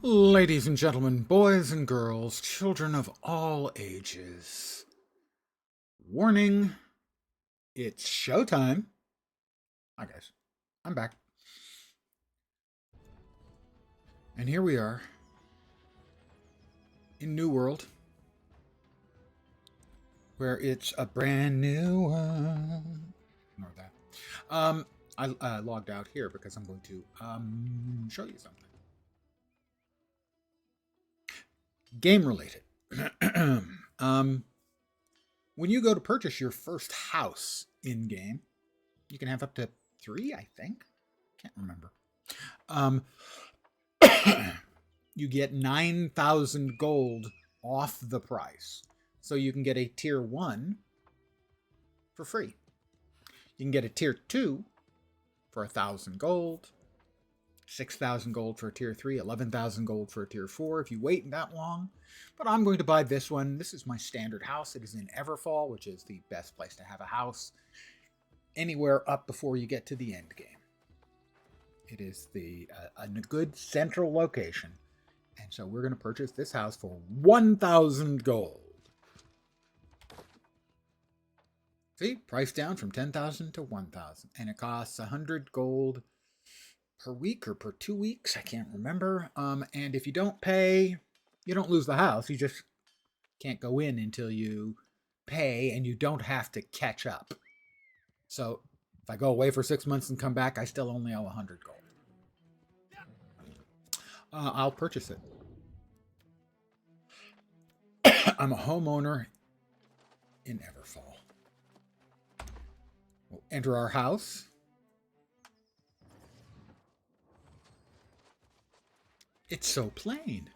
Ladies and gentlemen, boys and girls, children of all ages. Warning, it's showtime. Hi guys, I'm back. And here we are in New World, where it's a brand new one. Ignore that. I logged out here because I'm going to show you something. Game related. When you go to purchase your first house in game, you can have up to 3, I think. Can't remember. You get 9,000 gold off the price. So you can get a tier 1 for free. You can get a tier 2 for 1,000 gold, 6,000 gold for a tier 3, 11,000 gold for a tier 4 if you wait that long. But I'm going to buy this one. This is my standard house. It is in Everfall, which is the best place to have a house anywhere up before you get to the end game. It is a good central location. And so we're going to purchase this house for 1,000 gold. See, price down from 10,000 to 1,000. And it costs 100 gold per week or per 2 weeks. I can't remember. And if you don't pay, you don't lose the house. You just can't go in until you pay, and you don't have to catch up. So if I go away for 6 months and come back, I still only owe 100 gold. I'll purchase it. I'm a homeowner in Everfall. We'll enter our house. It's so plain.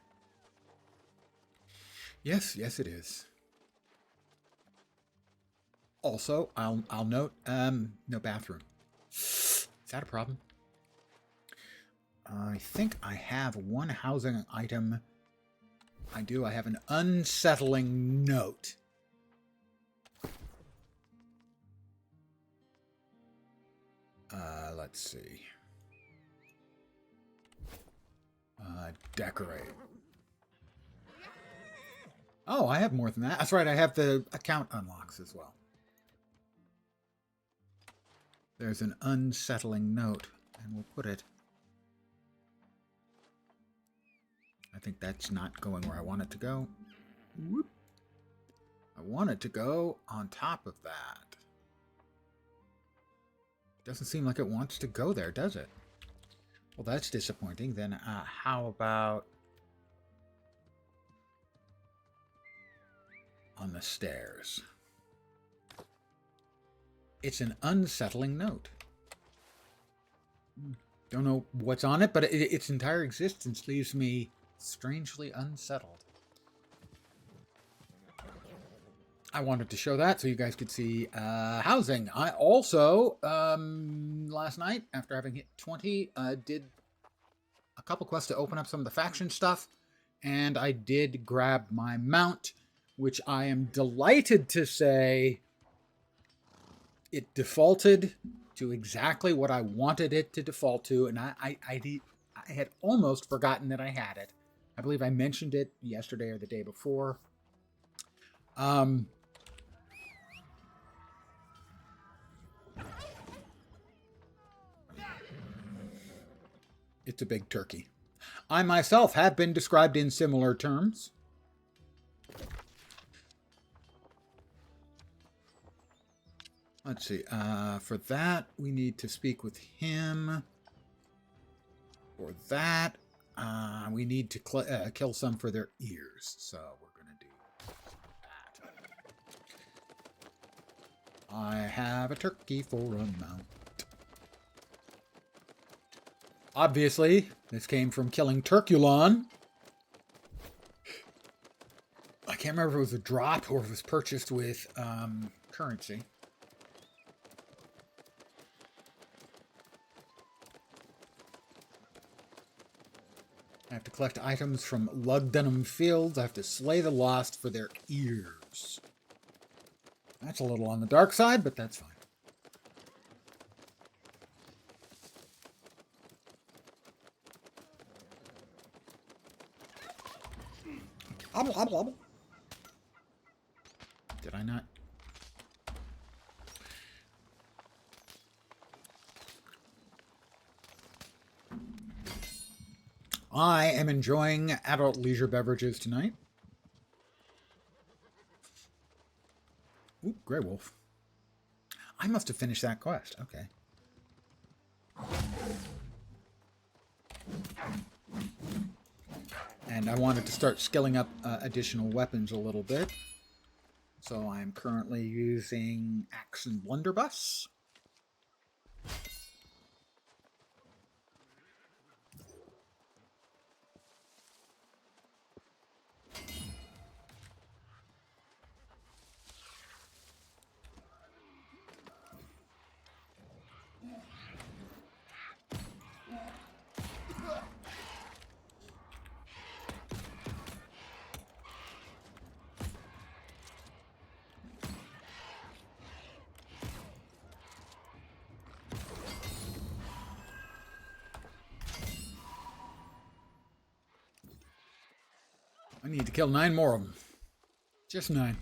Yes, it is. Also, I'll note, no bathroom. Is that a problem? I think I have one housing item. I do. I have an unsettling note. Let's see. Decorate. Oh, I have more than that. That's right. I have the account unlocks as well. There's an unsettling note, and we'll put it. I think that's not going where I want it to go. Whoop. I want it to go on top of that. Doesn't seem like it wants to go there, does it? Well, that's disappointing. Then how about on the stairs? It's an unsettling note. Don't know what's on it, but its entire existence leaves me strangely unsettled. I wanted to show that so you guys could see housing. I also, last night, after having hit 20, did a couple quests to open up some of the faction stuff, and I did grab my mount, which I am delighted to say it defaulted to exactly what I wanted it to default to, and I had almost forgotten that I had it. I believe I mentioned it yesterday or the day before. It's a big turkey. I myself have been described in similar terms. Let's see. For that, we need to speak with him. For that, we need to kill some for their ears. So we're going to do that. I have a turkey for a mount. Obviously, this came from killing Turkulon. I can't remember if it was a drop or if it was purchased with currency. I have to collect items from Lugdunum Fields. I have to slay the lost for their ears. That's a little on the dark side, but that's fine. Did I not? I am enjoying adult leisure beverages tonight. Ooh, Grey Wolf. I must have finished that quest. Okay. And I wanted to start skilling up additional weapons a little bit. So I'm currently using Axe and Blunderbuss. I need to kill 9 more of them. Just 9.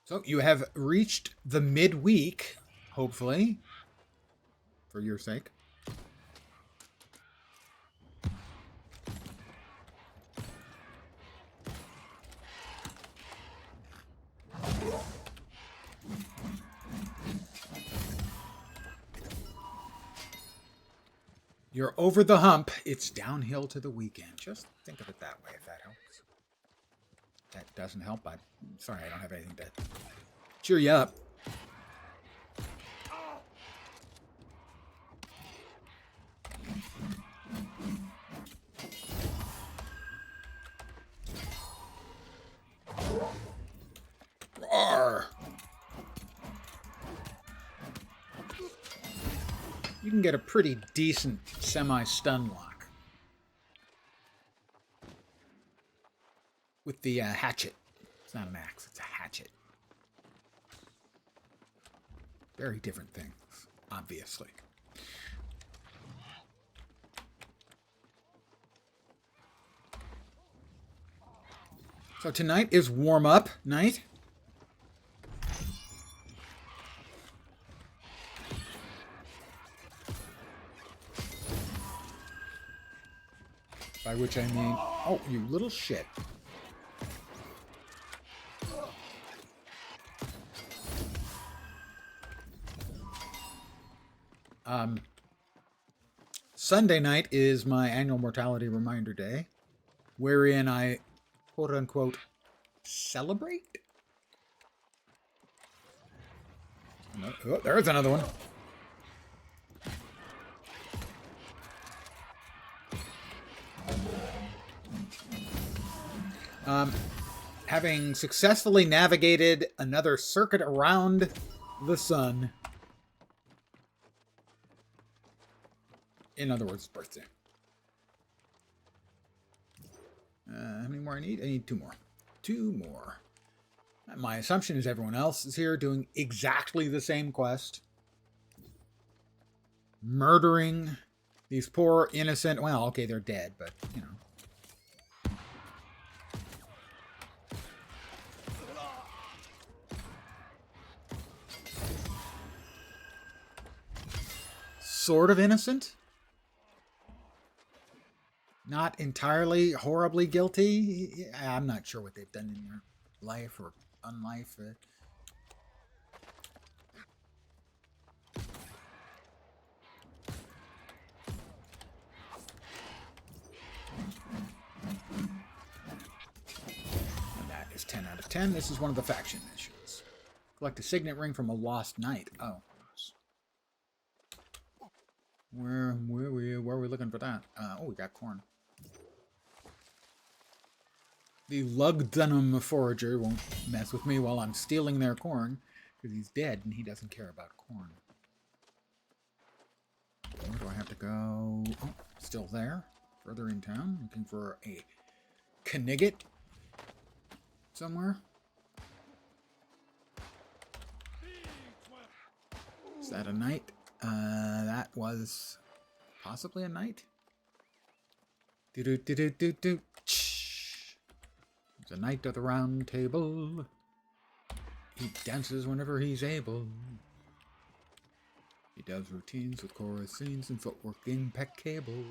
So you have reached the midweek, hopefully, for your sake. You're over the hump. It's downhill to the weekend. Just think of it that way, if that helps. That doesn't help. I'm sorry, I don't have anything to cheer you up. Roar! You can get a pretty decent semi-stun lock with the hatchet. It's not an axe, it's a hatchet. Very different things, obviously. So tonight is warm-up night. By which I mean, oh, you little shit. Sunday night is my annual mortality reminder day, wherein I, quote unquote, celebrate. Oh, there's another one. Having successfully navigated another circuit around the sun. In other words, birthday. How many more I need? I need 2 more. 2 more. My assumption is everyone else is here doing exactly the same quest. Murdering these poor innocent... Well, okay, they're dead, but, you know. Sort of innocent. Not entirely horribly guilty. I'm not sure what they've done in their life or unlife. And that is 10 out of 10. This is one of the faction missions. Collect a signet ring from a lost knight. Oh. Where are we looking for that? Oh, we got corn. The Lugdunum forager won't mess with me while I'm stealing their corn, because he's dead and he doesn't care about corn. Where do I have to go? Oh, still there. Further in town, looking for a Knigget somewhere. Is that a knight? That was possibly a knight. Do-do-do-do-do-do. He's a knight of the round table. He dances whenever he's able. He does routines with chorus scenes and footwork impeccable.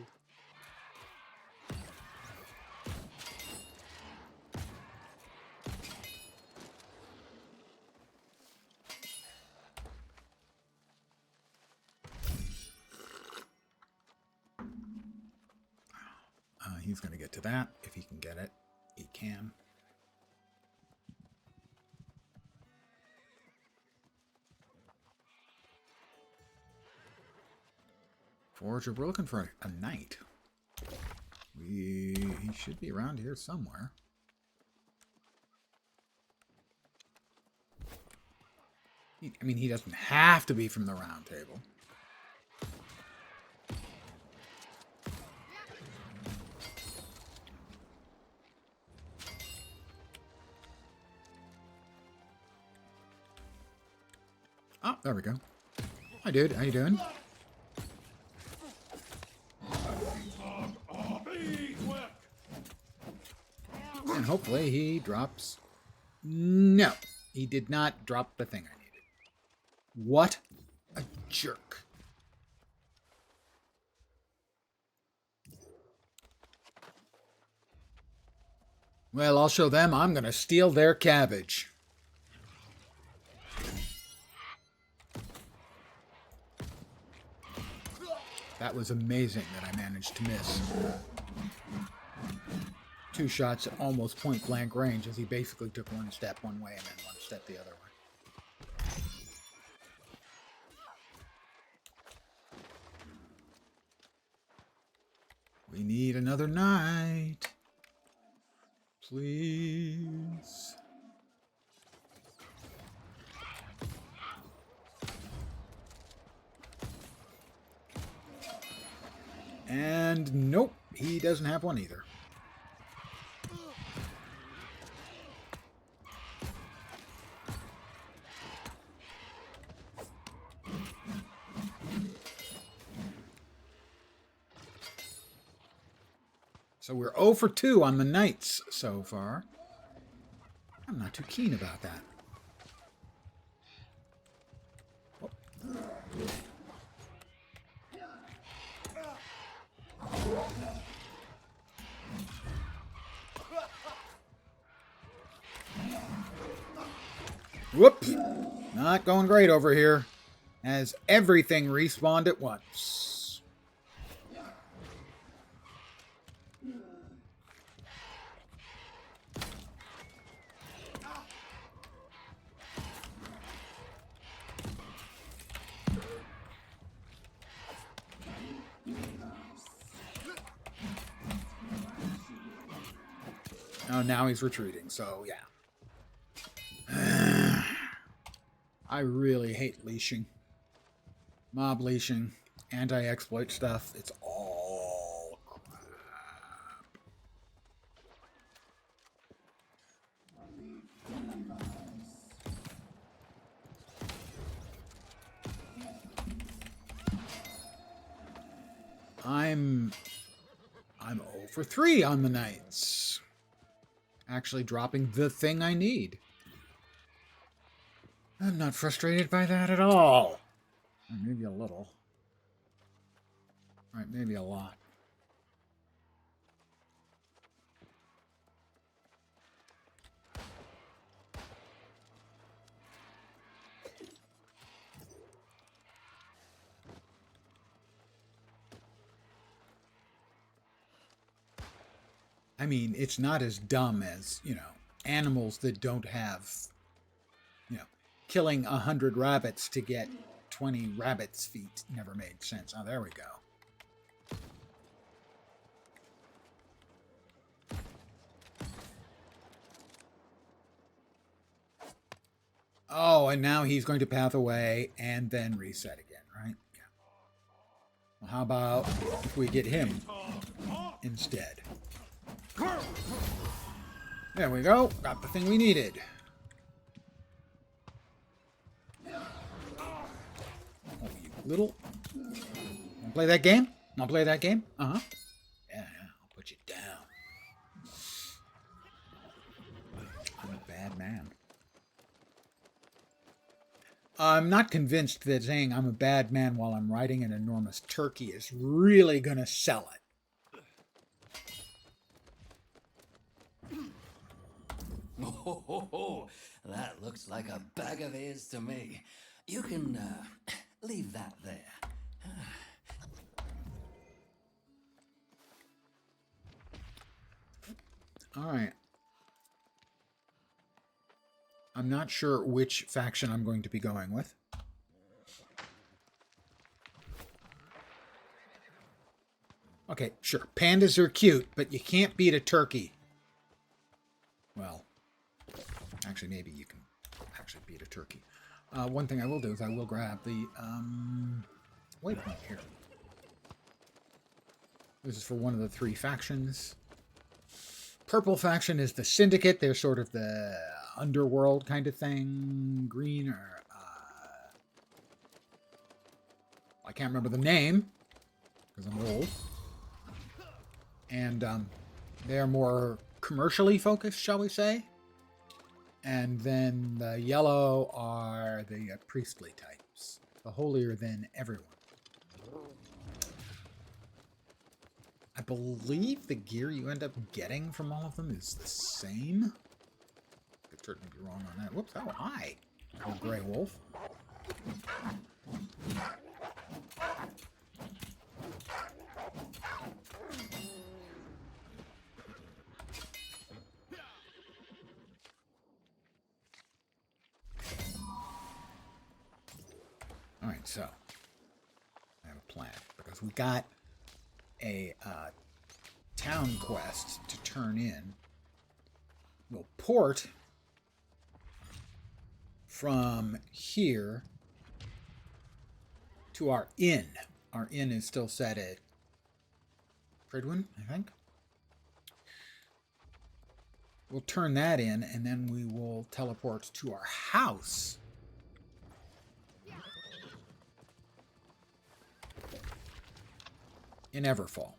He's going to get to that if he can get it. He can. Forager, we're looking for a knight. He should be around here somewhere. I mean, he doesn't have to be from the round table. Oh, there we go. Hi, dude. How you doing? And hopefully he drops... No, he did not drop the thing I needed. What a jerk. Well, I'll show them I'm going to steal their cabbage. That was amazing that I managed to miss. 2 shots at almost point-blank range as he basically took 1 step one way and then 1 step the other way. We need another knight. Please. And nope, he doesn't have one either. So we're 0 for 2 on the knights so far. I'm not too keen about that. Oh. Whoops. Not going great over here. As everything respawned at once. Oh, now he's retreating, so yeah. I really hate leashing. Mob leashing, anti-exploit stuff, it's all crap. I'm 0 for 3 on the knights. Actually dropping the thing I need. I'm not frustrated by that at all. Or maybe a little. All right, maybe a lot. I mean, it's not as dumb as, animals that don't have, killing 100 rabbits to get 20 rabbits' feet never made sense. Oh, there we go. Oh, and now he's going to path away and then reset again, right? Yeah. Well, how about if we get him instead? There we go. Got the thing we needed. Oh, you little... Wanna play that game? Wanna play that game? Uh-huh. Yeah, I'll put you man. I'm not convinced that saying I'm a bad man while I'm riding an enormous turkey is really going to sell it. Oh, that looks like a bag of ears to me. You can leave that there. All right. I'm not sure which faction I'm going to be going with. Okay, sure. Pandas are cute, but you can't beat a turkey. Well, actually, maybe you can actually beat a turkey. One thing I will do is I will grab the waypoint here. This is for one of the three factions. Purple faction is the Syndicate. They're sort of the underworld kind of thing. Green or I can't remember the name because I'm old. And they're more commercially focused, shall we say. And then the yellow are the priestly types, the holier than everyone. I believe the gear you end up getting from all of them is the same. I could certainly be wrong on that. Whoops, oh, hi, old gray wolf. All right, so I have a plan because we got a town quest to turn in. We'll port from here to our inn. Our inn is still set at Pridwin, I think. We'll turn that in, and then we will teleport to our house. In Everfall.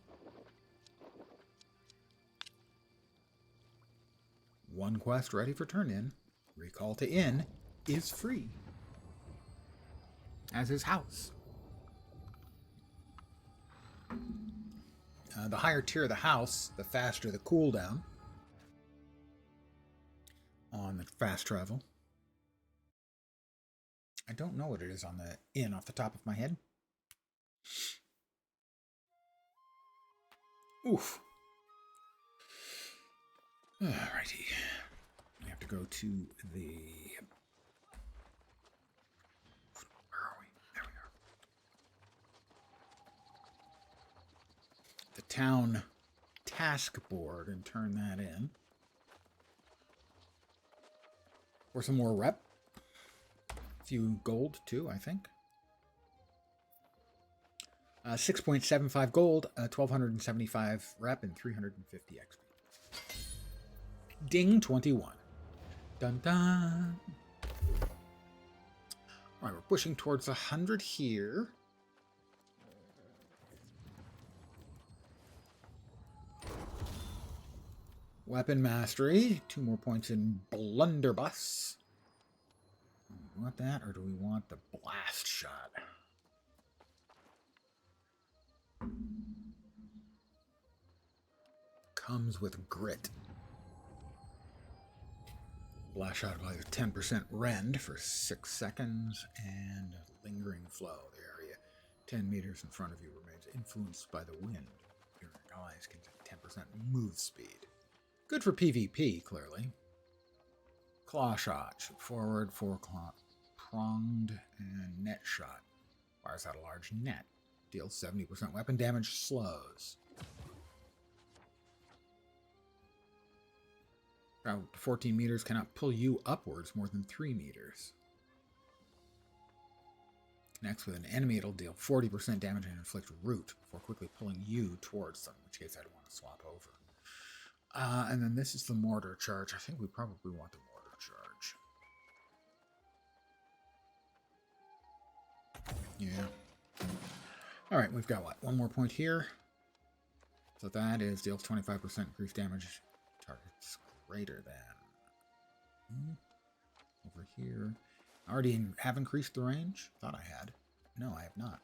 One quest ready for turn-in. Recall to inn is free. As is house. The higher tier of the house, the faster the cooldown on the fast travel. I don't know what it is on the inn off the top of my head. Oof. Alrighty. We have to go to the... Where are we? There we are. The town task board and turn that in. For some more rep. A few gold, too, I think. 6.75 gold, 1,275 rep, and 350 XP. Ding 21. Dun dun. Alright, we're pushing towards 100 here. Weapon mastery. 2 more points in blunderbuss. Do we want that, or do we want the blast shot? Comes with grit. Blast shot applies 10% rend for 6 seconds, and lingering flow. The area 10 meters in front of you remains influenced by the wind. Your allies can get 10% move speed. Good for PvP, clearly. Claw shot. Shoot forward, 4 claw. Pronged and net shot. Fires out a large net. Deals 70% weapon damage, slows. Travel to 14 meters, cannot pull you upwards more than 3 meters. Connects with an enemy, it'll deal 40% damage and inflict root before quickly pulling you towards them, in which case I'd want to swap over. And then this is the mortar charge. I think we probably want the mortar charge. Yeah. Alright, we've got what? One more point here. So that is deals 25% increased damage. Targets greater than. Over here. I already have increased the range. Thought I had. No, I have not.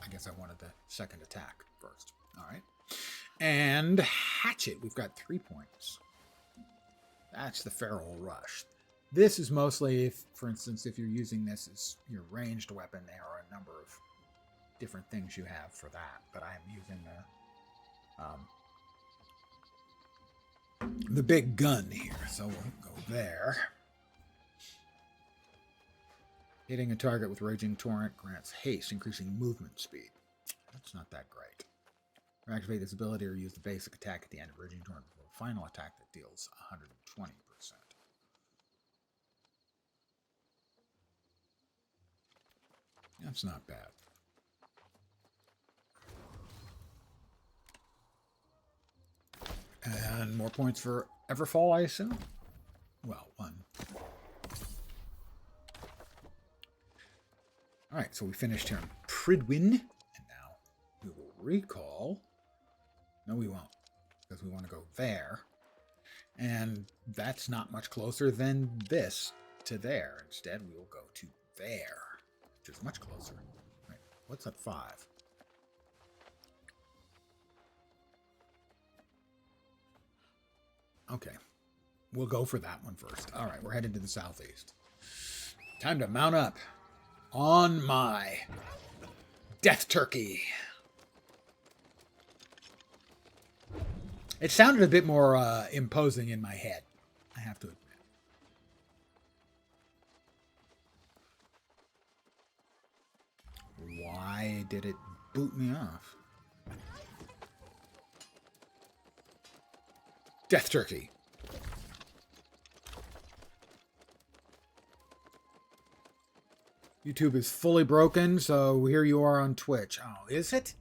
I guess I wanted the second attack first. All right. And hatchet. We've got 3 points. That's the feral rush. This is mostly, if, for instance, if you're using this as your ranged weapon, there are a number of different things you have for that. But I'm using the big gun here, so we'll go there. Hitting a target with Raging Torrent grants haste, increasing movement speed. That's not that great. Activate this ability or use the basic attack at the end of Raging Torrent before the final attack that deals 120%. That's not bad. And more points for Everfall, I assume? Well, 1. Alright, so we finished here in Pridwin. And now we will recall. No, we won't. Because we want to go there. And that's not much closer than this to there. Instead, we will go to there. Which is much closer. Right. What's at 5? Okay. We'll go for that one first. All right, we're headed to the southeast. Time to mount up on my death turkey. It sounded a bit more imposing in my head, I have to admit. Why did it boot me off? Death turkey. YouTube is fully broken, so here you are on Twitch. Oh, is it?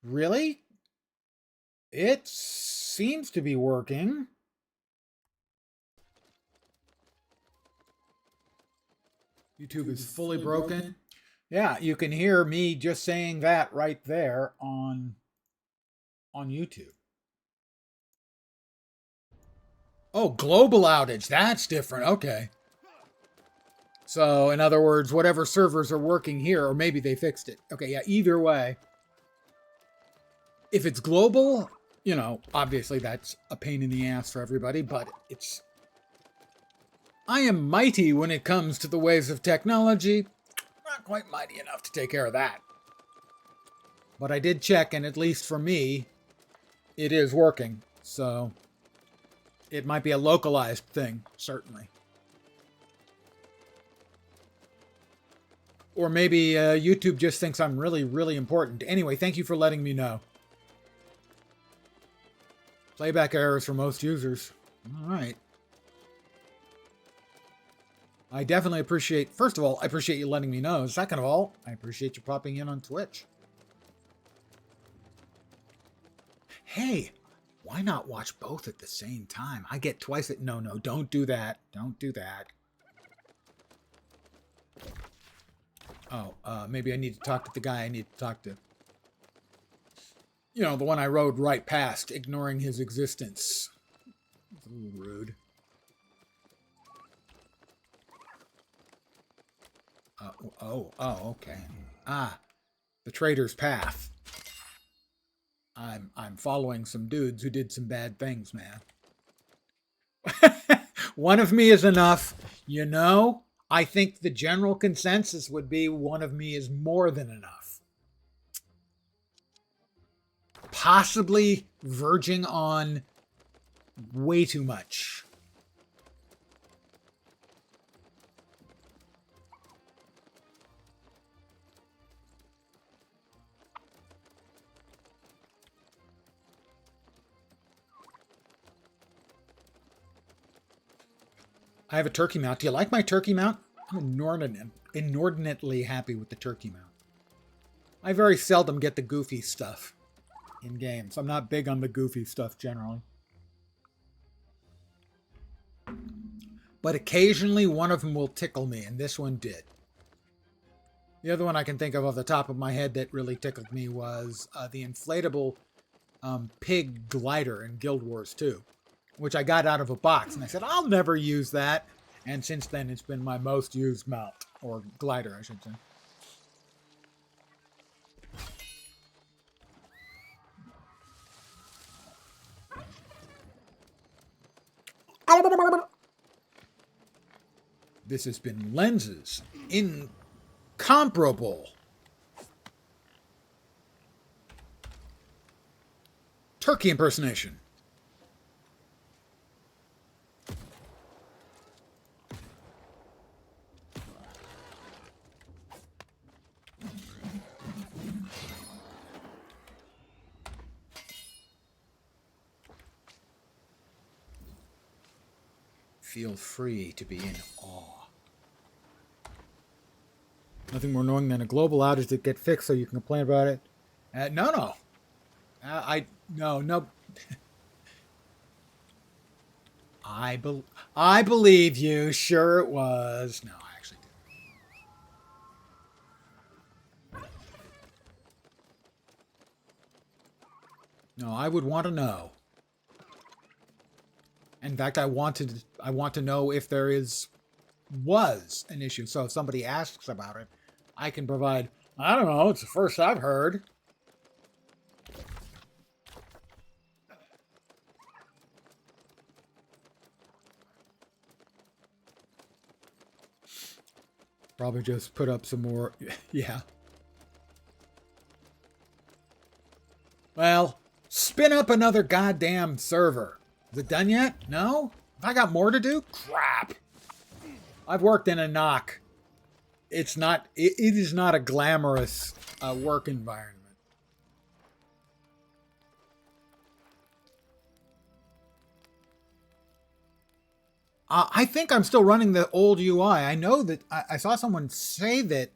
Really? It seems to be working. YouTube is fully broken. Yeah, you can hear me just saying that right there on YouTube. Oh, global outage. That's different. Okay. So, in other words, whatever servers are working here, or maybe they fixed it. Okay, yeah, either way. If it's global, you know, obviously that's a pain in the ass for everybody, but it's... I am mighty when it comes to the ways of technology. Not quite mighty enough to take care of that. But I did check, and at least for me, it is working. So, it might be a localized thing, certainly. Or maybe YouTube just thinks I'm really, really important. Anyway, thank you for letting me know. Playback errors for most users. All right. I definitely appreciate, first of all, I appreciate you letting me know. Second of all, I appreciate you popping in on Twitch. Hey, why not watch both at the same time? I get twice at, no, don't do that. Don't do that. Oh, maybe I need to talk to the guy I need to talk to. You know, the one I rode right past, ignoring his existence. It's a little rude. Okay. Ah, the traitor's path. I'm following some dudes who did some bad things, man. One of me is enough. You know, I think the general consensus would be one of me is more than enough. Possibly verging on way too much. I have a turkey mount. Do you like my turkey mount? I'm inordinately happy with the turkey mount. I very seldom get the goofy stuff in games. I'm not big on the goofy stuff generally. But occasionally one of them will tickle me, and this one did. The other one I can think of off the top of my head that really tickled me was the inflatable pig glider in Guild Wars 2, which I got out of a box, and I said, I'll never use that. And since then, it's been my most used mount, or glider, I should say. This has been Lenses Incomparable Turkey Impersonation. Feel free to be in awe. Nothing more annoying than a global outage that gets fixed so you can complain about it. No. No. I believe you. Sure it was. No, I actually didn't. No, I would want to know. In fact, I want to know if there was an issue. So if somebody asks about it, I can provide, I don't know, it's the first I've heard. Probably just put up some more, yeah. Well, spin up another goddamn server. Is it done yet? No? Have I got more to do? Crap. I've worked in a knock. It is not a glamorous work environment. I think I'm still running the old UI. I know that I saw someone say that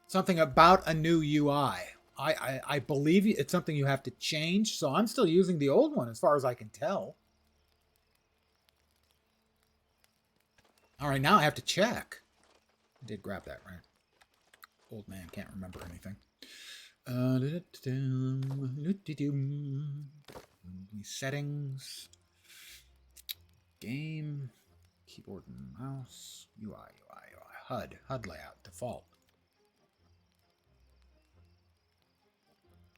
something about a new UI. I believe it's something you have to change, so I'm still using the old one as far as I can tell. All right, now I have to check. I did grab that, right? Old man can't remember anything. Settings. Game. Keyboard and mouse. UI. HUD layout. Default.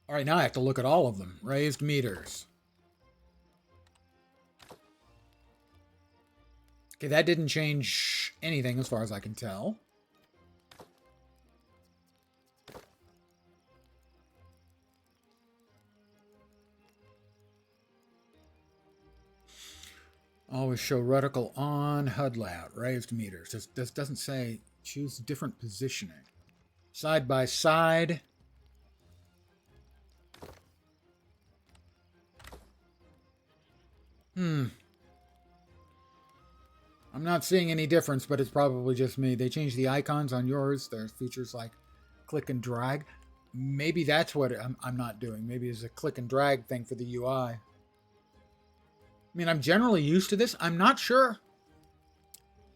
All right, now I have to look at all of them. Raised meters. Okay, that didn't change anything as far as I can tell. Always show reticle on, HUD layout, raised meters. This doesn't say choose different positioning. Side by side. I'm not seeing any difference, but it's probably just me. They changed the icons on yours. There's features like click and drag. Maybe that's what I'm not doing. Maybe it's a click and drag thing for the UI. I mean, I'm generally used to this. I'm not sure.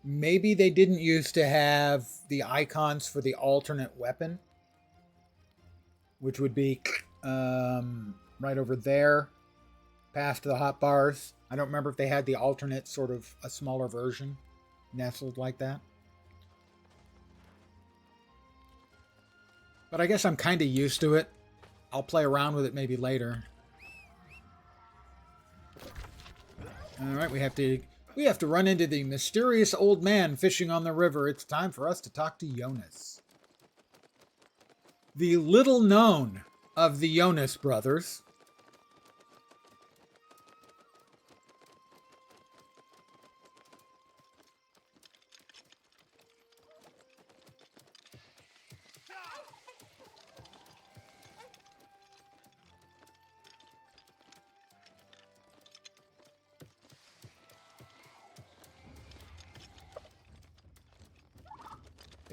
Maybe they didn't used to have the icons for the alternate weapon, which would be right over there, past the hotbars. I don't remember if they had the alternate sort of a smaller version nestled like that. But I guess I'm kind of used to it. I'll play around with it maybe later. All right, we have to run into the mysterious old man fishing on the river. It's time for us to talk to Jonas. The little known of the Jonas brothers.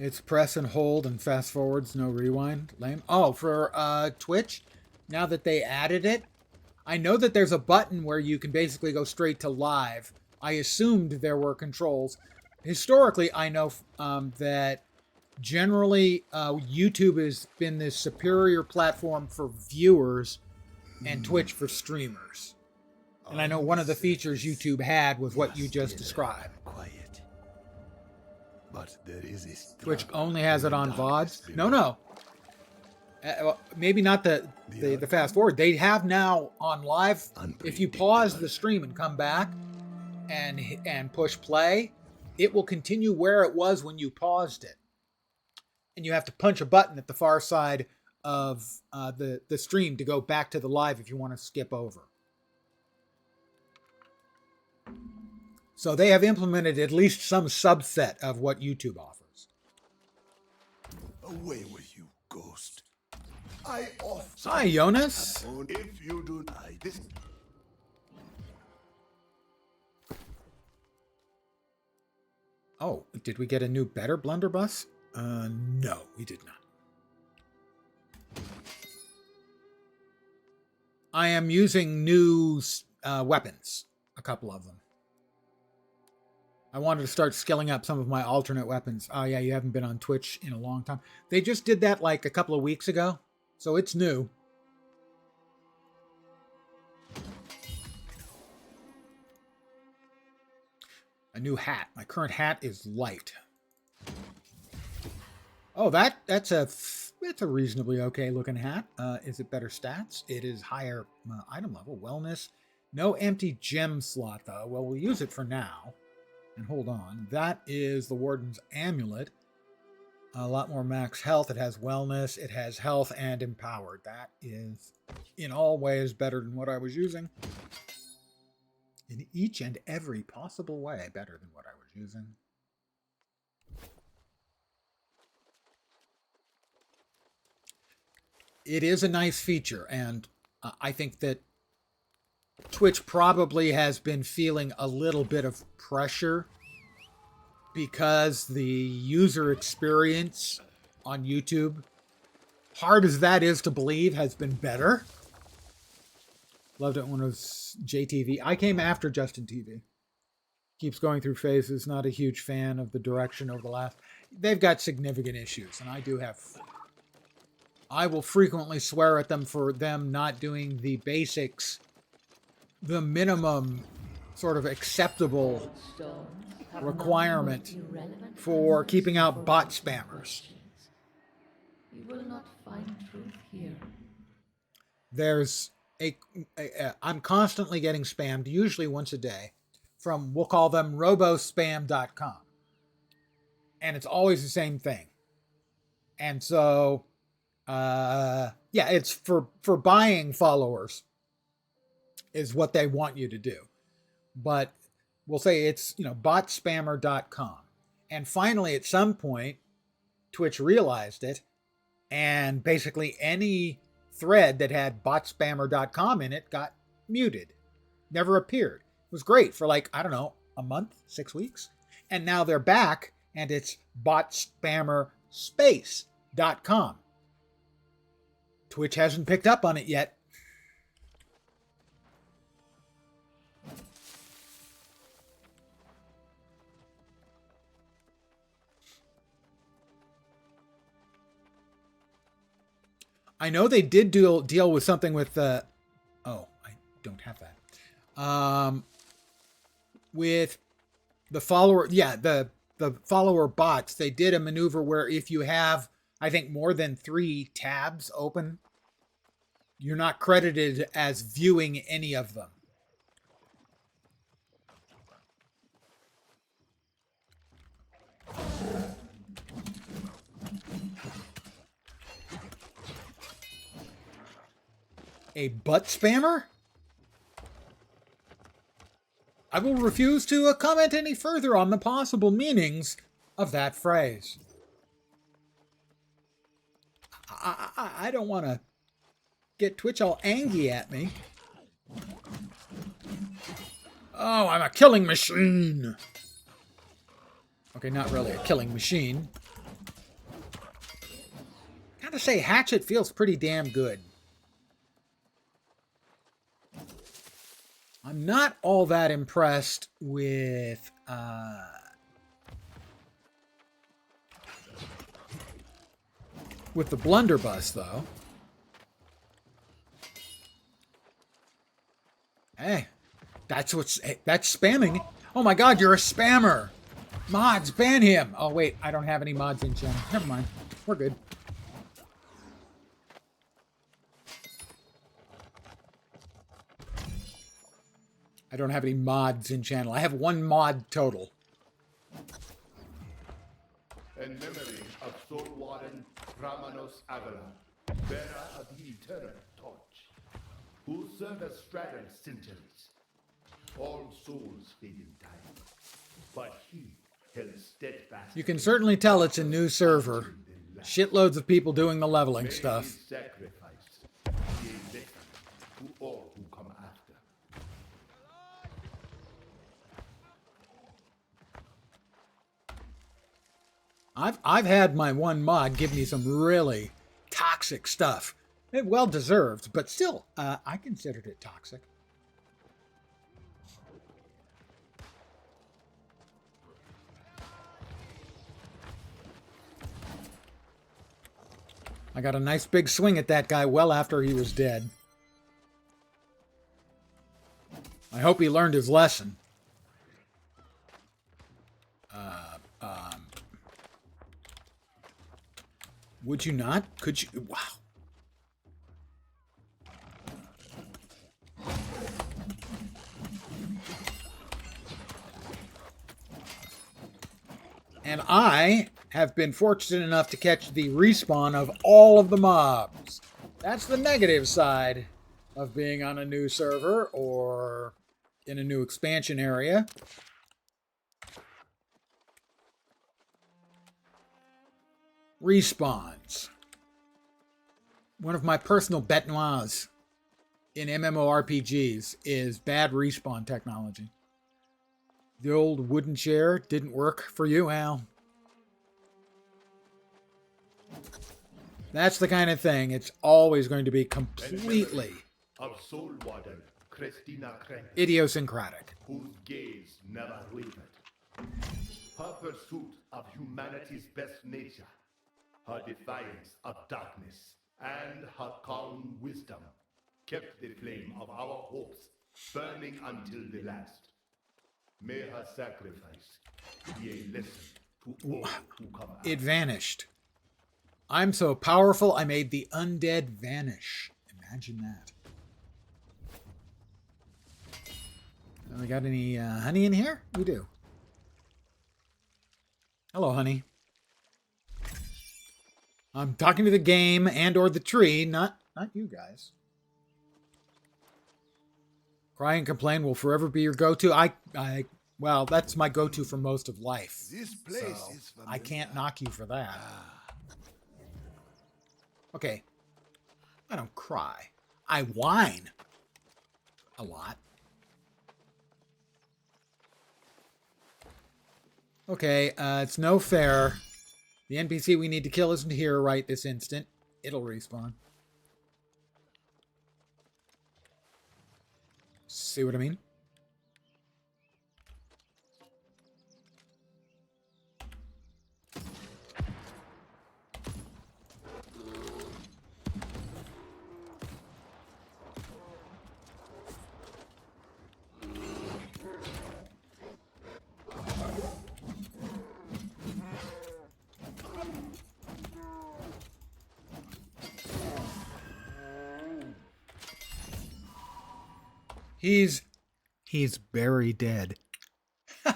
It's press and hold and fast forwards, no rewind. Lame. Oh, for Twitch, now that they added it, I know that there's a button where you can basically go straight to live. I assumed there were controls. Historically, I know that generally, YouTube has been this superior platform for viewers and Twitch for streamers. And I know one of the features YouTube had was what you just described. Quiet. But there is a Twitch only has it on VODs. No. Well, maybe not the fast forward. They have now on live. If you pause the stream and come back and push play, it will continue where it was when you paused it. And you have to punch a button at the far side of the stream to go back to the live if you want to skip over. So they have implemented at least some subset of what YouTube offers. Away with you, ghost. I offer. Hi, Jonas. If you do this. Oh, did we get a new better blunderbuss? No, we did not. I am using new weapons, a couple of them. I wanted to start skilling up some of my alternate weapons. Oh yeah, you haven't been on Twitch in a long time. They just did that like a couple of weeks ago, so it's new. A new hat. My current hat is light. Oh, that's a reasonably okay looking hat. Is it better stats? It is higher item level, wellness. No empty gem slot though. Well, we'll use it for now. And hold on, that is the Warden's Amulet. A lot more max health. It has wellness, it has health, and empowered. That is in all ways better than what I was using. In each and every possible way better than what I was using. It is a nice feature, and I think that Twitch probably has been feeling a little bit of pressure because the user experience on YouTube, hard as that is to believe, has been better. Loved it when it was JTV. I came after Justin TV. Keeps going through phases. Not a huge fan of the direction over the last. They've got significant issues, and I do have. I will frequently swear at them for them not doing the basics, the minimum sort of acceptable requirement for keeping out bot spammers. You will not find truth here. There's I'm constantly getting spammed, usually once a day, from, we'll call them robospam.com. And it's always the same thing. And so, yeah, it's for buying followers is what they want you to do. But we'll say it's, botspammer.com. And finally, at some point, Twitch realized it, and basically any thread that had botspammer.com in it got muted. Never appeared. It was great for like, I don't know, a month, 6 weeks. And now they're back, and it's botspammerspace.com. Twitch hasn't picked up on it yet. I know they did deal with something with the. Oh, I don't have that. With the follower, yeah, the follower bots, they did a maneuver where if you have, I think, more than 3 tabs open, you're not credited as viewing any of them. A butt spammer? I will refuse to comment any further on the possible meanings of that phrase. I don't want to get Twitch all angry at me. Oh, I'm a killing machine. Okay, not really a killing machine. Gotta say, Hatchet feels pretty damn good. I'm not all that impressed with with the blunderbuss, though. Hey, that's spamming. Oh my god, you're a spammer. Mods, ban him. Oh wait, I don't have any mods in channel. Never mind. We're good. I don't have any mods in channel. I have one mod total. In memory of Soul Warden Ramanos Avila, bearer of the eternal torch, who served as straddle centuries. All souls fade in time, but he held steadfast. You can certainly tell it's a new server. Shitloads of people doing the leveling stuff. Sacrifice be a lesson to all who come after. I've had my one mod give me some really toxic stuff. Well deserved, but still, I considered it toxic. I got a nice big swing at that guy well after he was dead. I hope he learned his lesson. Would you not? Could you? Wow. And I have been fortunate enough to catch the respawn of all of the mobs. That's the negative side of being on a new server or in a new expansion area. Respawns. One of my personal bête noirs in MMORPGs is bad respawn technology. The old wooden chair didn't work for you, Al. That's the kind of thing. It's always going to be completely Of Soul Warden Christina Krenk, idiosyncratic. whose gaze never wavered. Her pursuit of humanity's best nature, her defiance of darkness, and her calm wisdom kept the flame of our hopes burning until the last. May her sacrifice be a lesson to all who come after. It vanished. I'm so powerful, I made the undead vanish. Imagine that. We got any honey in here? We do. Hello, honey. I'm talking to the game and or the tree, not you guys. Cry and complain will forever be your go-to. Well, that's my go-to for most of life. This place So is I can't knock you for that. Okay. I don't cry. I whine. A lot. Okay, it's no fair. The NPC we need to kill isn't here right this instant. It'll respawn. See what I mean? He's very dead. It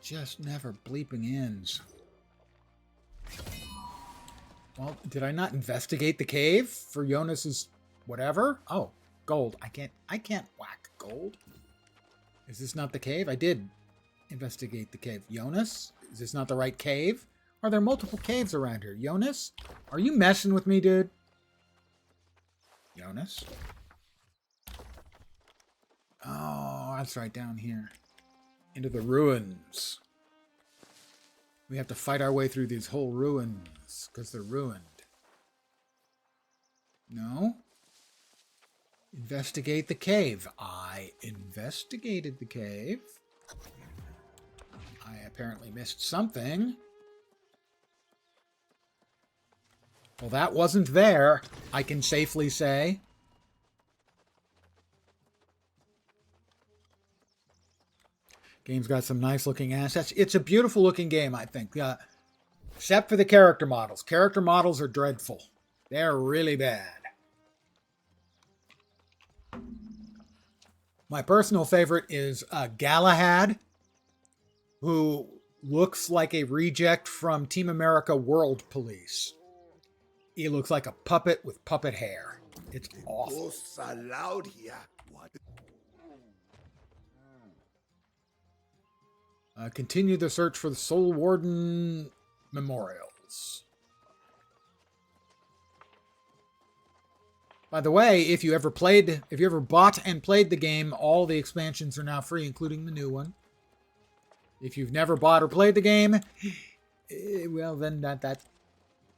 just never bleeping ends. Well, did I not investigate the cave for Jonas's whatever? Oh, gold. I can't whack gold. Is this not the cave? I did investigate the cave. Jonas? Is this not the right cave? Are there multiple caves around here? Jonas? Are you messing with me, dude? Jonas? Oh, that's right down here. Into the ruins. We have to fight our way through these whole ruins because they're ruined. No? Investigate the cave. I investigated the cave. I apparently missed something. Well, that wasn't there, I can safely say. Game's got some nice looking assets. It's a beautiful looking game, I think. Except for the character models. Character models are dreadful. They're really bad. My personal favorite is Galahad, who looks like a reject from Team America World Police. He looks like a puppet with puppet hair. It's awful. Ghosts are loud here. What? Continue the search for the Soul Warden memorials. By the way, if you ever bought and played the game, all the expansions are now free, including the new one. If you've never bought or played the game, well, then that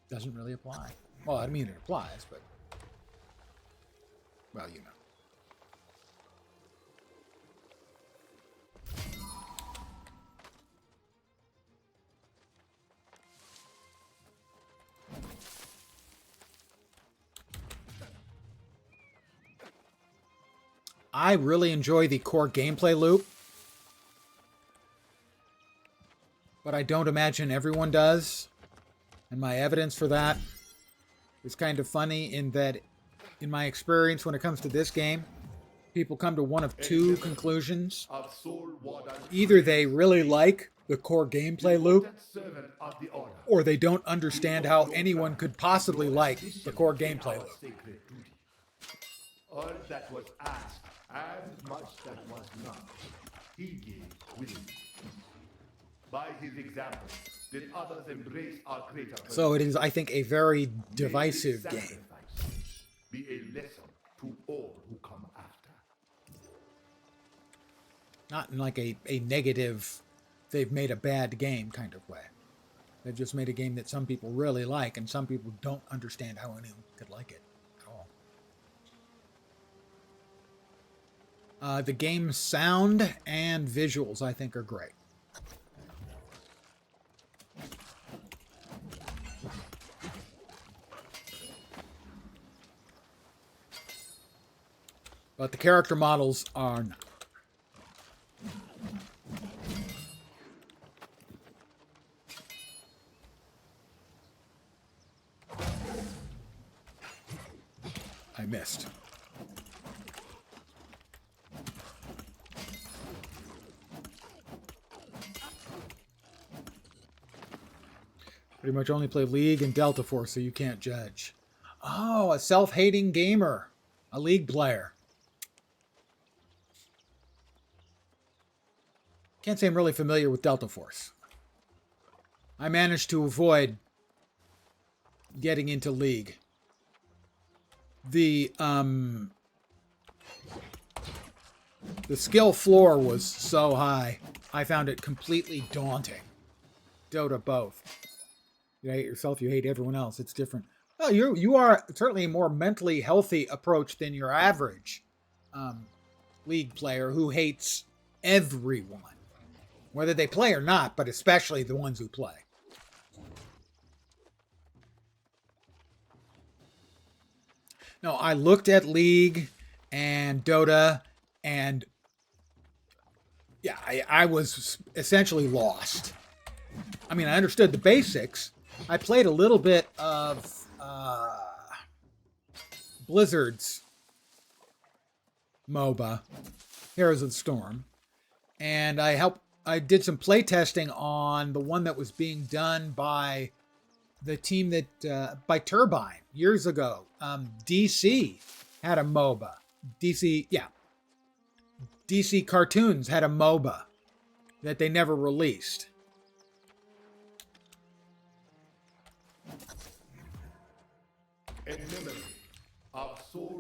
doesn't really apply. Well, I mean it applies, but well, you know. I really enjoy the core gameplay loop, but I don't imagine everyone does. And my evidence for that is kind of funny in that, in my experience when it comes to this game, people come to one of two conclusions. Either they really like the core gameplay loop, or they don't understand how anyone could possibly like the core gameplay loop. All that was asked, and much that was not, he gave willingly. By his example, did others embrace our creator? So it is, I think, a very divisive May his game. sacrifice be a lesson to all who come after. Not in like a negative, they've made a bad game kind of way. They've just made a game that some people really like, and some people don't understand how anyone could like it at all. The game's sound and visuals, I think, are great. But the character models are not. I missed. Pretty much only play League and Delta Force, so you can't judge. Oh, a self-hating gamer. A League player. Can't say I'm really familiar with Delta Force. I managed to avoid getting into League. The skill floor was so high, I found it completely daunting. Dota both. You hate yourself, you hate everyone else. It's different. Well, you are certainly a more mentally healthy approach than your average League player who hates everyone. Whether they play or not, but especially the ones who play. No, I looked at League and Dota, and yeah, I was essentially lost. I mean, I understood the basics. I played a little bit of Blizzard's MOBA, Heroes of the Storm, and I did some play testing on the one that was being done by the team that by Turbine years ago. DC had a MOBA. DC Cartoons had a MOBA that they never released.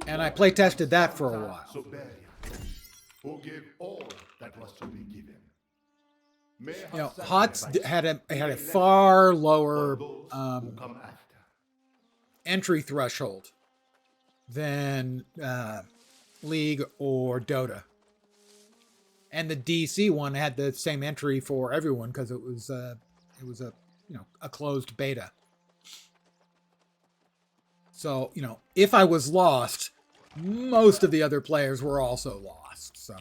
And I play tested that for a while. Who gave all that was to be given. You know, HOTS had a far lower entry threshold than League or Dota, and the DC one had the same entry for everyone because it was a closed beta. So, you know, if I was lost, most of the other players were also lost. So,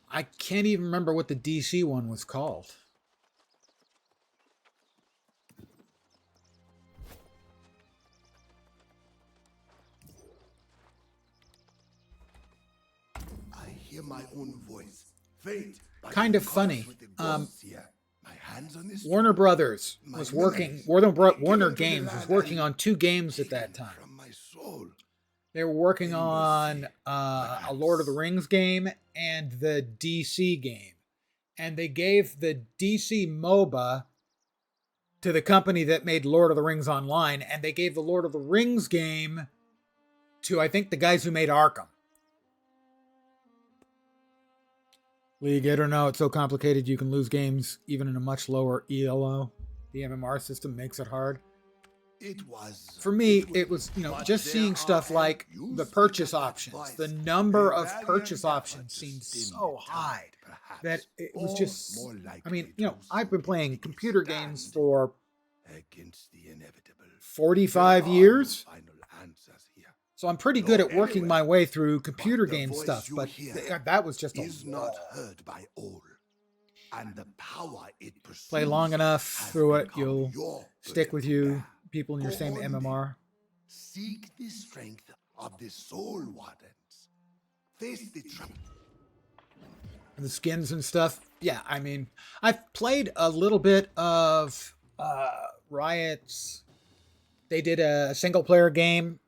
I can't even remember what the DC one was called. I hear my own voice. Faint. but Kind in of funny. chorus with the ghosts here. My hands on this Warner stone. Brothers My was working. memories Warner given to the Games was lad working and on 2 games at taken that time. From my soul. They were working In on mercy, a Lord of the Rings game and the DC game. And they gave the DC MOBA to the company that made Lord of the Rings Online. And they gave the Lord of the Rings game to, I think, the guys who made Arkham. League, I don't know. It's so complicated you can lose games even in a much lower ELO. The MMR system makes it hard. It was. For me, it was, you know, But just there seeing are stuff like help the used purchase to cut that options. voice. The number A of valiant purchase effort options to seemed stem so the high tide, perhaps, that it was or just, more I mean, likely you know, to I've been playing take a computer games stand for against the inevitable. 45 There are no years. final answers here. So I'm pretty good Nor at working my anywhere. way through computer But the game voice stuff, you but hear that was just a is wall. not heard by all, and the power it pursues Play long enough has through it, become you'll your stick burden with to you, bear. people in your Go same on then. MMR. Seek the strength of the soul wardens. Face the trap. The skins and stuff. Yeah, I mean, I've played a little bit of Riot's. They did a single player game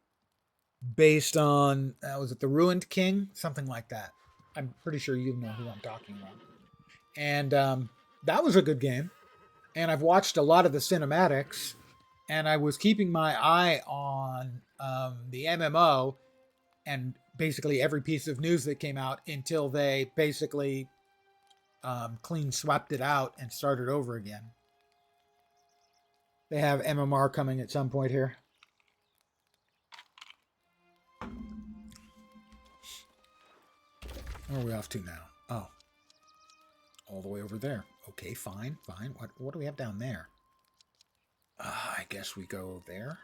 based on, was it The Ruined King? Something like that. I'm pretty sure you know who I'm talking about. And that was a good game. And I've watched a lot of the cinematics, and I was keeping my eye on the MMO and basically every piece of news that came out until they basically clean swept it out and started over again. They have MMR coming at some point here. Where are we off to now? Oh, all the way over there. Okay, fine, fine. What do we have down there? I guess we go there.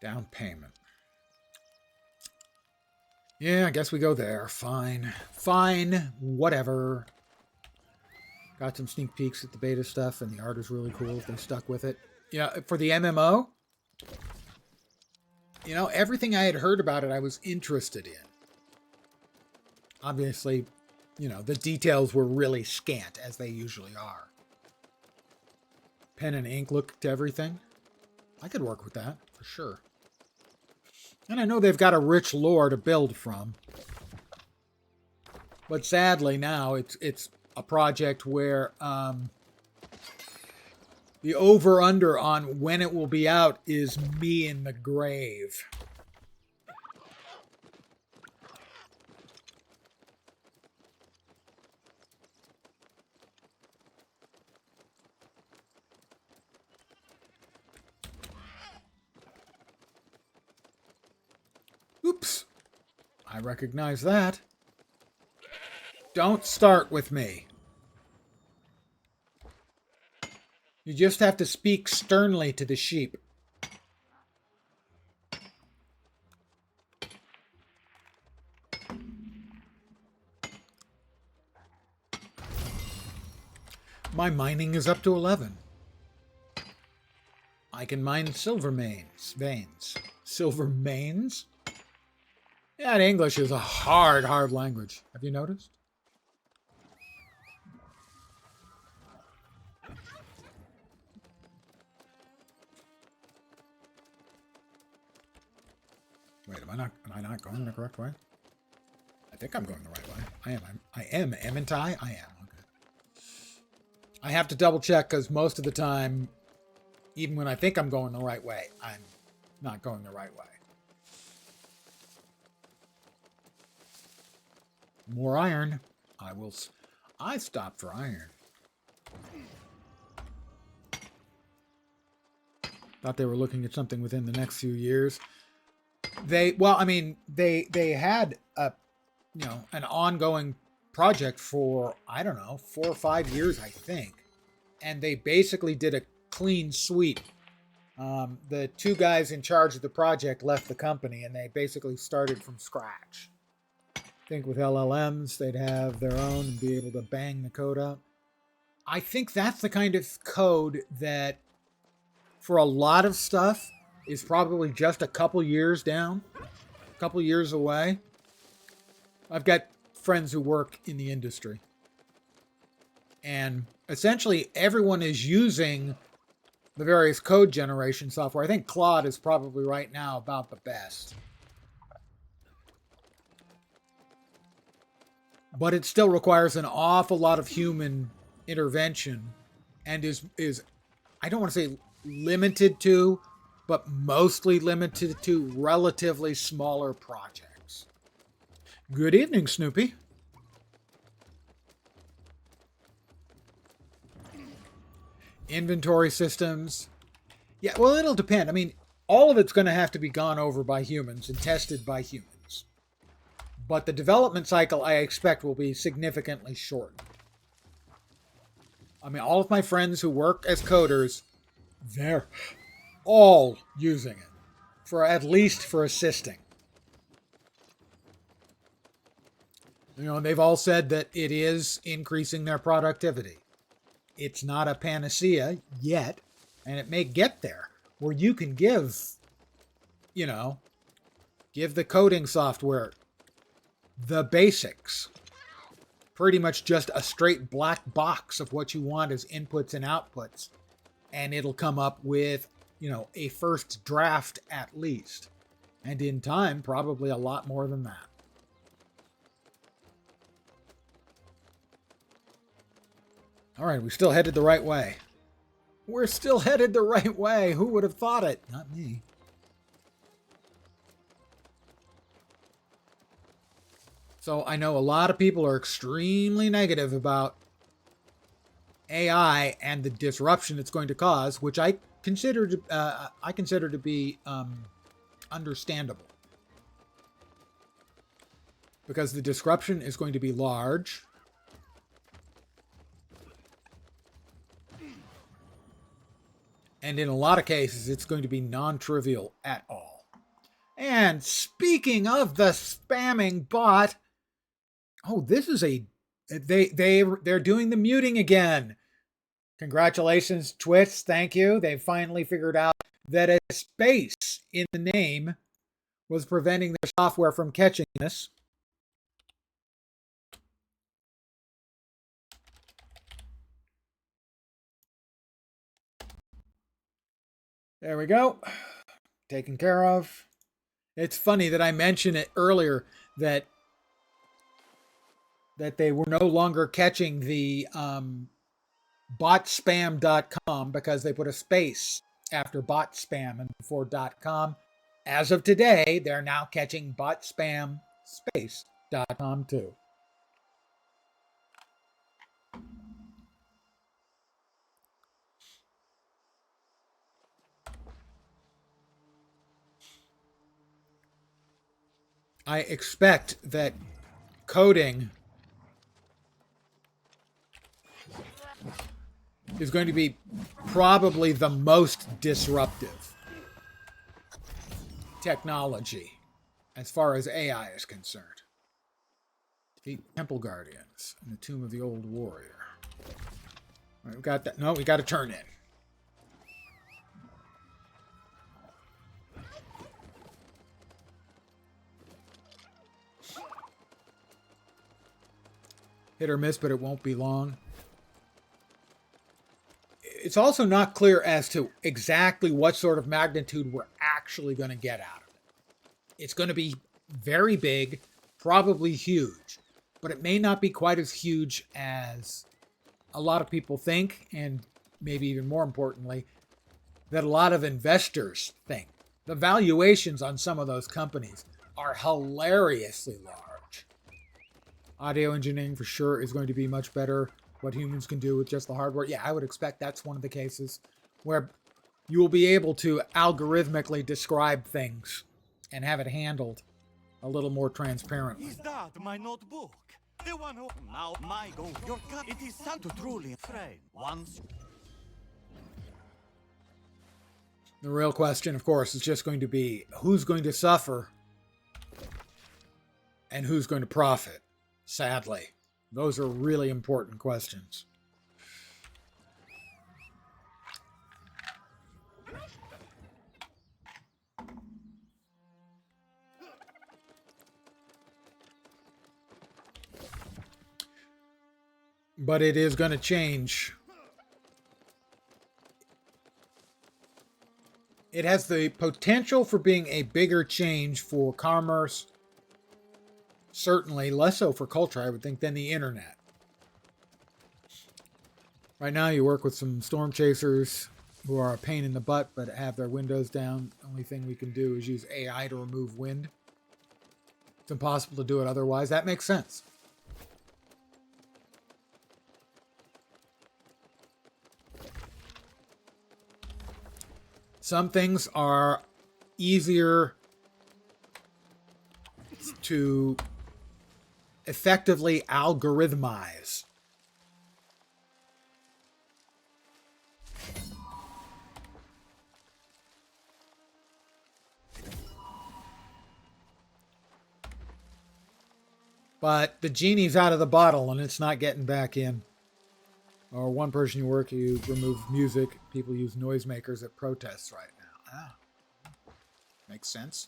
Down payment. Yeah, I guess we go there. Fine. Fine. Whatever. Got some sneak peeks at the beta stuff, and the art is really cool if they stuck with it. Yeah, for the MMO, you know, everything I had heard about it, I was interested in. Obviously, you know, the details were really scant, as they usually are. Pen and ink look to everything. I could work with that, for sure. And I know they've got a rich lore to build from. But sadly now, it's a project where the over-under on when it will be out is me in the grave. Oops. I recognize that. Don't start with me. You just have to speak sternly to the sheep. My mining is up to 11. I can mine silver veins. Silver mains? Yeah, English is a hard language. Have you noticed? Wait, am I not going the correct way? I think I'm going the right way. I am, amn't I? I am. Okay. I have to double check because most of the time, even when I think I'm going the right way, I'm not going the right way. More iron. I stopped for iron. Thought they were looking at something within the next few years. They had a, you know, an ongoing project for, I don't know, 4 or 5 years, I think. And they basically did a clean sweep. The two guys in charge of the project left the company and they basically started from scratch. I think with LLMs, they'd have their own and be able to bang the code up. I think that's the kind of code that, for a lot of stuff, is probably just a couple years down, a couple years away. I've got friends who work in the industry. And essentially, everyone is using the various code generation software. I think Claude is probably right now about the best. But it still requires an awful lot of human intervention and is I don't want to say limited to, but mostly limited to relatively smaller projects. Good evening, Snoopy. Inventory systems. Yeah, well, it'll depend. I mean, all of it's going to have to be gone over by humans and tested by humans. But the development cycle, I expect, will be significantly shortened. I mean, all of my friends who work as coders, they're all using it, for at least for assisting. You know, they've all said that it is increasing their productivity. It's not a panacea yet, and it may get there, where you can give the coding software the basics. Pretty much just a straight black box of what you want as inputs and outputs. And it'll come up with, a first draft at least. And in time, probably a lot more than that. All right, we still headed the right way. We're still headed the right way. Who would have thought it? Not me. So I know a lot of people are extremely negative about AI and the disruption it's going to cause, which I consider to be understandable, because the disruption is going to be large. And in a lot of cases, it's going to be non-trivial at all. And speaking of the spamming bot, this is they're doing the muting again. Congratulations, Twitch. Thank you. They finally figured out that a space in the name was preventing their software from catching this. There we go. Taken care of. It's funny that I mentioned it earlier that they were no longer catching the botspam.com because they put a space after botspam and before .com. As of today, they're now catching botspam space.com too. I expect that coding is going to be probably the most disruptive technology as far as AI is concerned. Defeat Temple Guardians in the Tomb of the Old Warrior. All right, we got that. No, we got to turn in. Hit or miss, but it won't be long. It's also not clear as to exactly what sort of magnitude we're actually going to get out of it. It's going to be very big, probably huge, but it may not be quite as huge as a lot of people think, and maybe even more importantly, that a lot of investors think. The valuations on some of those companies are hilariously large. Audio engineering for sure is going to be much better. What humans can do with just the hardware. Yeah, I would expect that's one of the cases where you will be able to algorithmically describe things and have it handled a little more transparently. Is that my notebook? The one who now my goal. Your cut. It is time to truly frame once. The real question, of course, is just going to be who's going to suffer and who's going to profit. Sadly, those are really important questions. But it is going to change. It has the potential for being a bigger change for commerce. Certainly less so for culture, I would think, than the internet. Right now, you work with some storm chasers who are a pain in the butt, but have their windows down. The only thing we can do is use AI to remove wind. It's impossible to do it otherwise. That makes sense. Some things are easier to effectively algorithmize. But the genie's out of the bottle and it's not getting back in. Or one person you work, you remove music. People use noisemakers at protests right now. Ah, makes sense.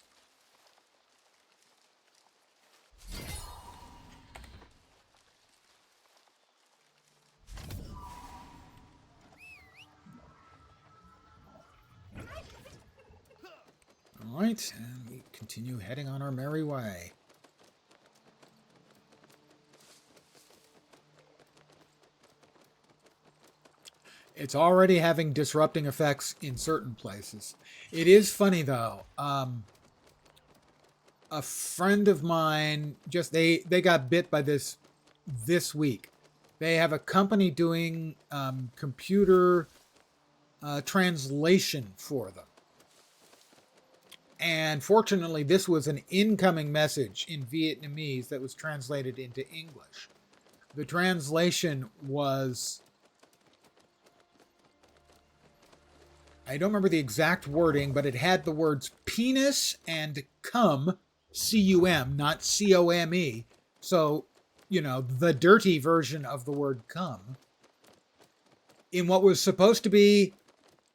All right, and we continue heading on our merry way. It's already having disrupting effects in certain places. It is funny though. A friend of mine they got bit by this week. They have a company doing computer translation for them. And fortunately, this was an incoming message in Vietnamese that was translated into English. The translation was, I don't remember the exact wording, but it had the words penis and cum, C-U-M, not C-O-M-E. So, you know, the dirty version of the word cum, in what was supposed to be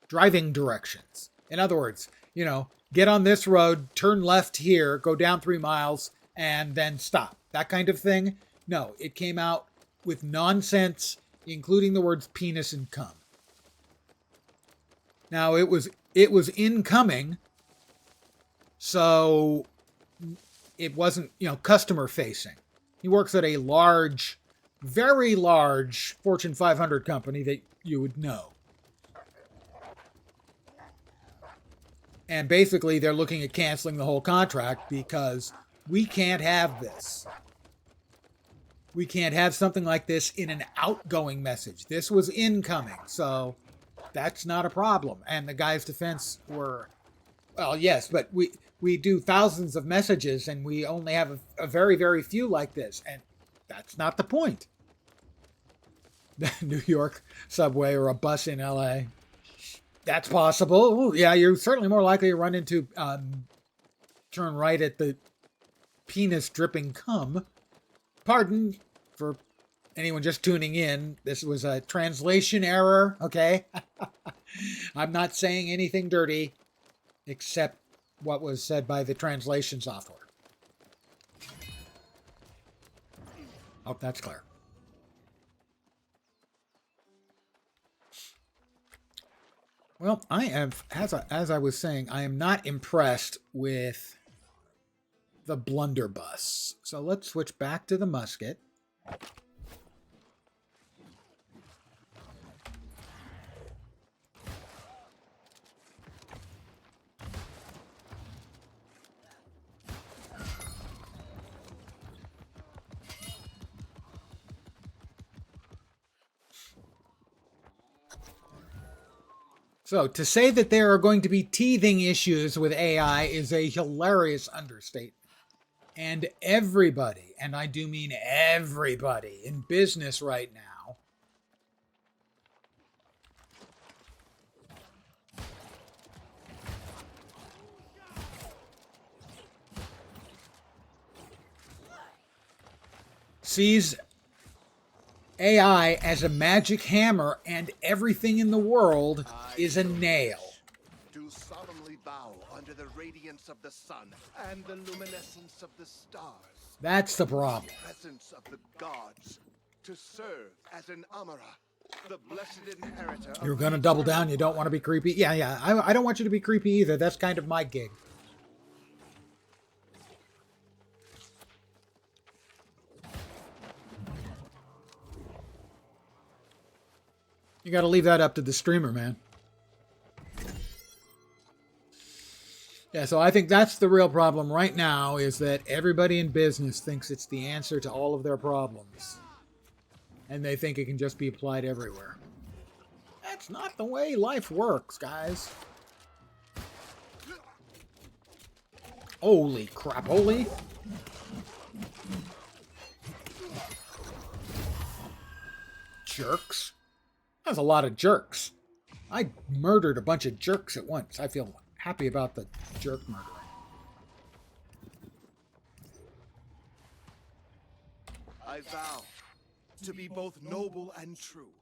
driving directions. In other words, you know, get on this road, turn left here, go down 3 miles, and then stop. That kind of thing. No, it came out with nonsense, including the words penis and cum. Now, it was incoming, so it wasn't, you know, customer facing. He works at a large, very large Fortune 500 company that you would know. And basically, they're looking at canceling the whole contract because we can't have this. We can't have something like this in an outgoing message. This was incoming, so that's not a problem. And the guy's defense were, well, yes, but we do thousands of messages and we only have a very, very few like this. And that's not the point. The New York subway or a bus in LA. That's possible. Ooh, yeah, you're certainly more likely to run into, turn right at the penis dripping cum. Pardon for anyone just tuning in. This was a translation error, okay? I'm not saying anything dirty except what was said by the translation software. Hope that's clear. Well, I am, as I was saying, I am not impressed with the blunderbuss. So let's switch back to the musket. So to say that there are going to be teething issues with AI is a hilarious understatement. And everybody, and I do mean everybody in business right now, sees AI as a magic hammer and everything in the world is a nail. Do solemnly bow under the radiance of the sun and the luminescence of the stars. That's the problem. Presence of the gods, to serve as an Amara, the blessed inheritor. You're going to double down. You don't want to be creepy. Yeah. I don't want you to be creepy either. That's kind of my gig. You got to leave that up to the streamer, man. Yeah, so I think that's the real problem right now, is that everybody in business thinks it's the answer to all of their problems. And they think it can just be applied everywhere. That's not the way life works, guys. Holy crap, holy. Jerks. That's a lot of jerks. I murdered a bunch of jerks at once. I feel happy about the jerk murdering. I vow to be both noble and true,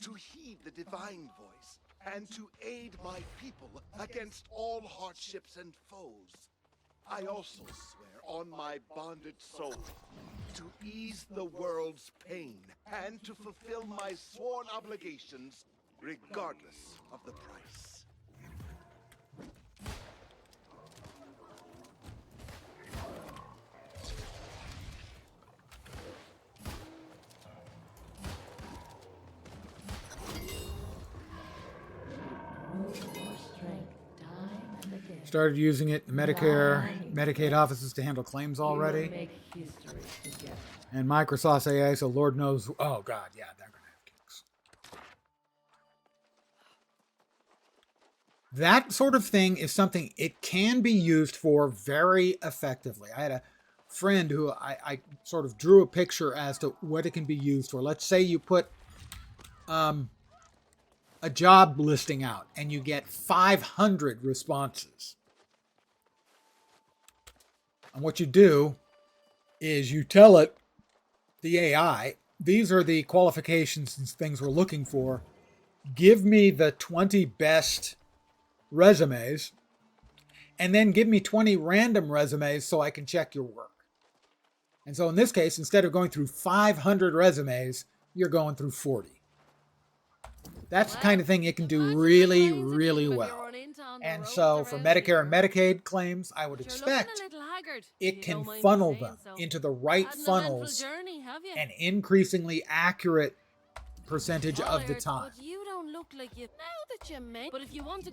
to heed the divine voice, and to aid my people against all hardships and foes. I also swear on my bonded soul to ease the world's pain and to fulfill my sworn obligations regardless of the price. Started using it in Medicare, Medicaid offices to handle claims already. And Microsoft AI, so Lord knows. Oh, God, yeah, they're going to have kicks. That sort of thing is something it can be used for very effectively. I had a friend who I sort of drew a picture as to what it can be used for. Let's say you put a job listing out and you get 500 responses. And what you do is you tell it, the AI, these are the qualifications and things we're looking for. Give me the 20 best resumes and then give me 20 random resumes so I can check your work. And so in this case, instead of going through 500 resumes, you're going through 40. That's the kind of thing it can do really, really well. And so for Medicare and Medicaid claims, I would expect it can funnel them into the right funnels an increasingly accurate percentage of the time. You don't look like you now that you may. But if you want to.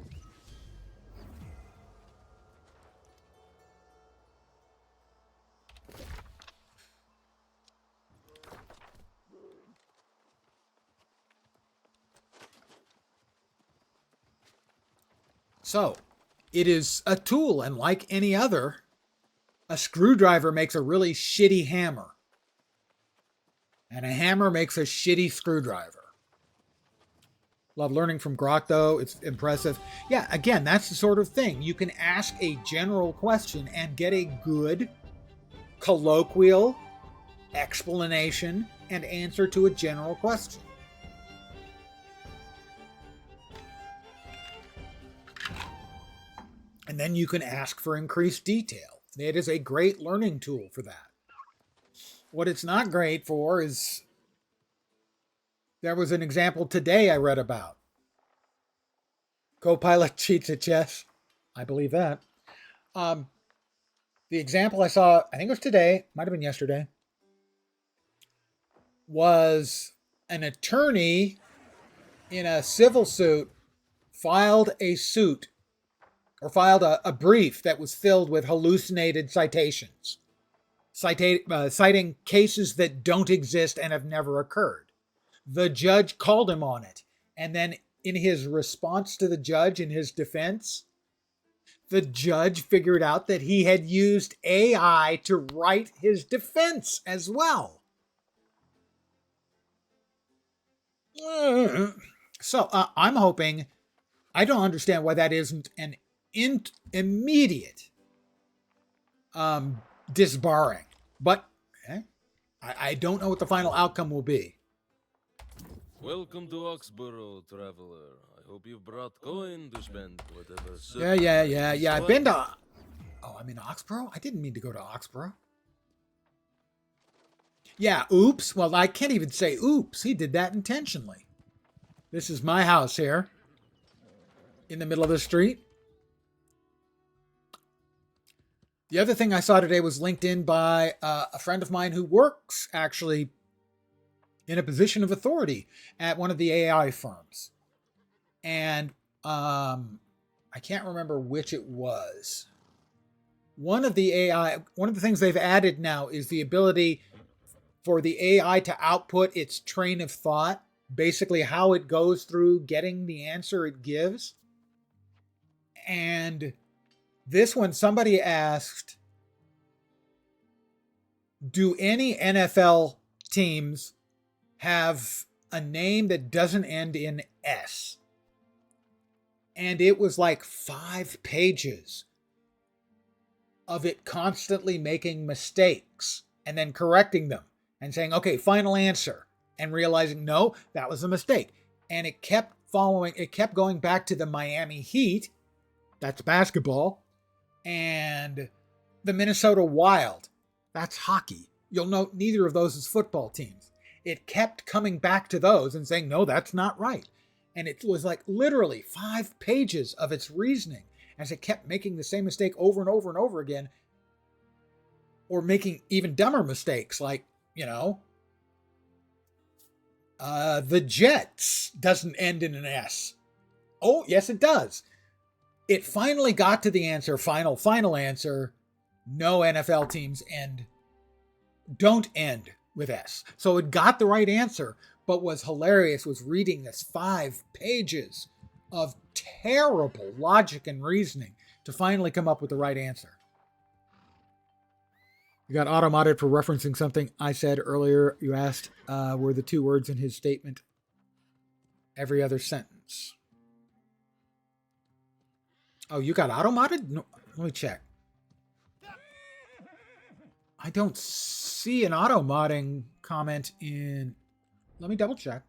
So, it is a tool, and like any other, a screwdriver makes a really shitty hammer. And a hammer makes a shitty screwdriver. Love learning from Grok, though. It's impressive. Yeah, again, that's the sort of thing. You can ask a general question and get a good, colloquial explanation and answer to a general question. And then you can ask for increased detail. It is a great learning tool for that. What it's not great for is, there was an example today I read about. Copilot cheats at chess. I believe that. The example I saw, I think it was today, might have been yesterday, was an attorney in a civil suit filed a suit or filed a brief that was filled with hallucinated citations, citing cases that don't exist and have never occurred. The judge called him on it, and then in his response to the judge, in his defense, the judge figured out that he had used AI to write his defense as well. So I'm hoping, I don't understand why that isn't an immediate disbarring, but I don't know what the final outcome will be. Welcome to Oxborough, traveler. I hope you've brought coin to spend whatever. Yeah. I've been to. Oh, I'm in Oxborough? I didn't mean to go to Oxborough. Yeah, oops. Well, I can't even say oops. He did that intentionally. This is my house here, in the middle of the street. The other thing I saw today was linked in by a friend of mine who works actually in a position of authority at one of the AI firms. And I can't remember which it was. One of the things they've added now is the ability for the AI to output its train of thought, basically how it goes through getting the answer it gives. And this one, somebody asked, do any NFL teams have a name that doesn't end in S? And it was like 5 pages of it constantly making mistakes and then correcting them and saying, okay, final answer, and realizing, no, that was a mistake. And it kept going back to the Miami Heat, that's basketball, and the Minnesota Wild, that's hockey. You'll note neither of those is football teams. It kept coming back to those and saying, no, that's not right. And it was like literally 5 pages of its reasoning as it kept making the same mistake over and over and over again, or making even dumber mistakes like, the Jets doesn't end in an S. Oh, yes, it does. It finally got to the answer, final answer. No NFL teams don't end with S. So it got the right answer, but was hilarious was reading this 5 pages of terrible logic and reasoning to finally come up with the right answer. You got auto-modded for referencing something I said earlier. You asked, were the 2 words in his statement every other sentence? Oh, you got auto-modded? No, let me check. I don't see an auto-modding comment in... Let me double check.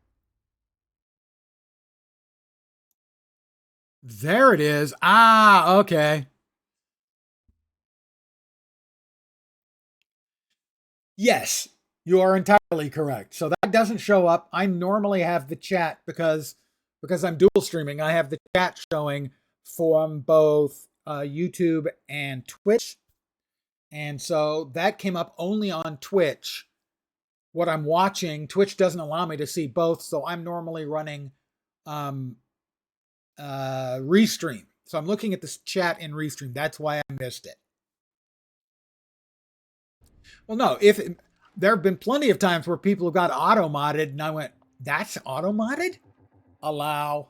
There it is. Ah, okay. Yes, you are entirely correct. So that doesn't show up. I normally have the chat because I'm dual streaming. I have the chat showing from both YouTube and Twitch. And so that came up only on Twitch. What I'm watching, Twitch doesn't allow me to see both. So I'm normally running Restream. So I'm looking at this chat in Restream. That's why I missed it. Well, no, there have been plenty of times where people have got auto-modded and I went, that's auto-modded? Allow.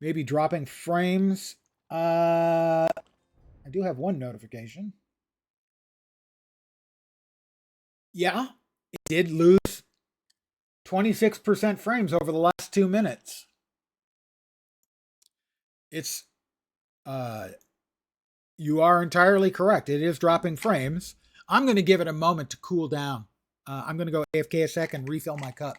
Maybe dropping frames. I do have one notification. Yeah, it did lose 26% frames over the last 2 minutes. It's, you are entirely correct. It is dropping frames. I'm going to give it a moment to cool down. I'm going to go AFK a sec and refill my cup.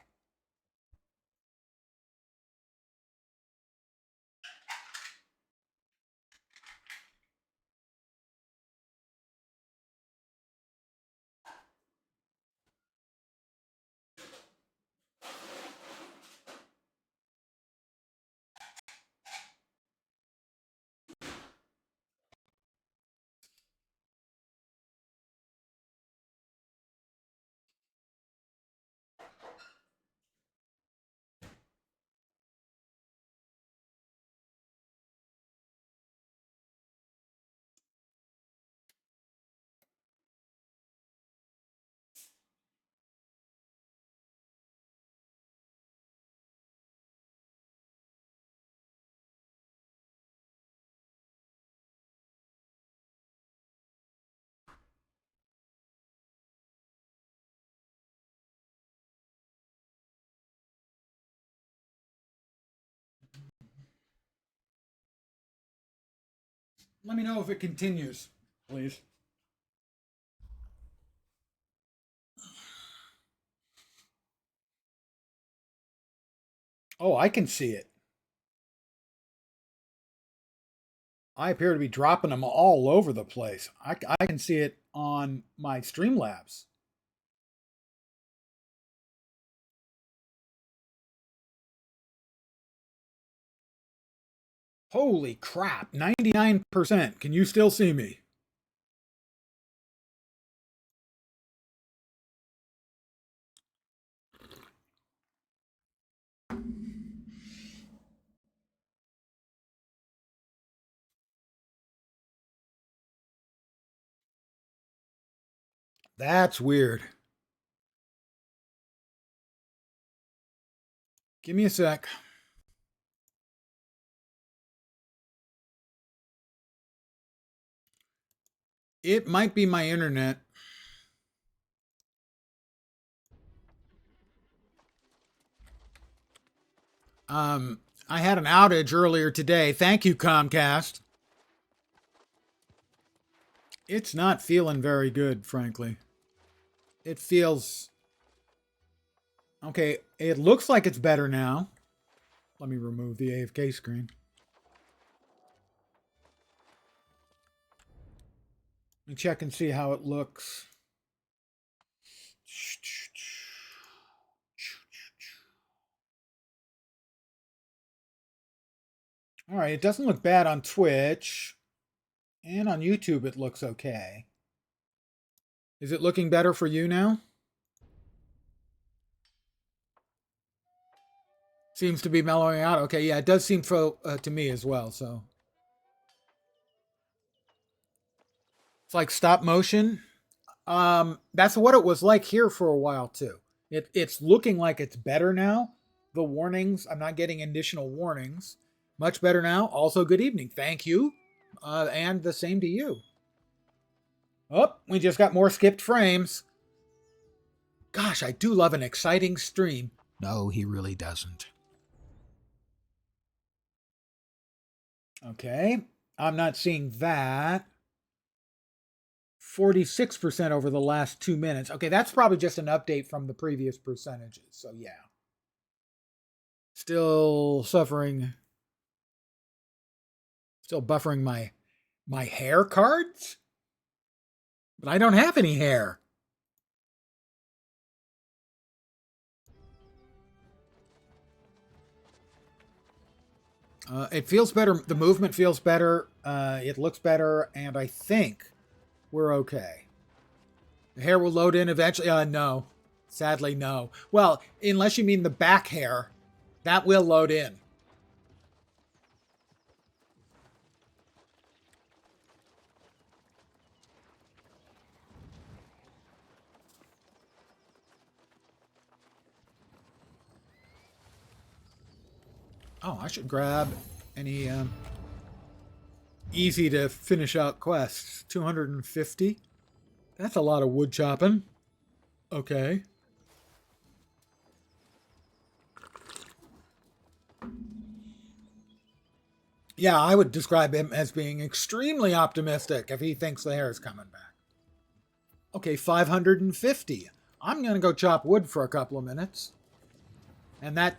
Let me know if it continues, please. Oh, I can see it. I appear to be dropping them all over the place. I can see it on my Streamlabs. Holy crap, 99%. Can you still see me? That's weird. Give me a sec. It might be my internet. I had an outage earlier today. Thank you, Comcast. It's not feeling very good, frankly. It feels... Okay, it looks like it's better now. Let me remove the AFK screen. Let me check and see how it looks. All right, it doesn't look bad on Twitch. And on YouTube, it looks okay. Is it looking better for you now? Seems to be mellowing out. Okay, yeah, it does seem to me as well, so. It's like stop motion. That's what it was like here for a while, too. It's looking like it's better now. The warnings, I'm not getting additional warnings. Much better now. Also, good evening. Thank you. And the same to you. Oh, we just got more skipped frames. Gosh, I do love an exciting stream. No, he really doesn't. Okay, I'm not seeing that. 46% over the last 2 minutes. Okay, that's probably just an update from the previous percentages. So yeah. Still suffering. Still buffering my hair cards? But I don't have any hair. It feels better. The movement feels better. It looks better. And I think we're okay. The hair will load in eventually. No. Sadly, no. Well, unless you mean the back hair, that will load in. Oh, I should grab any easy to finish out quests. 250. That's a lot of wood chopping. Okay. Yeah, I would describe him as being extremely optimistic if he thinks the hair is coming back. Okay, 550. I'm going to go chop wood for a couple of minutes. And that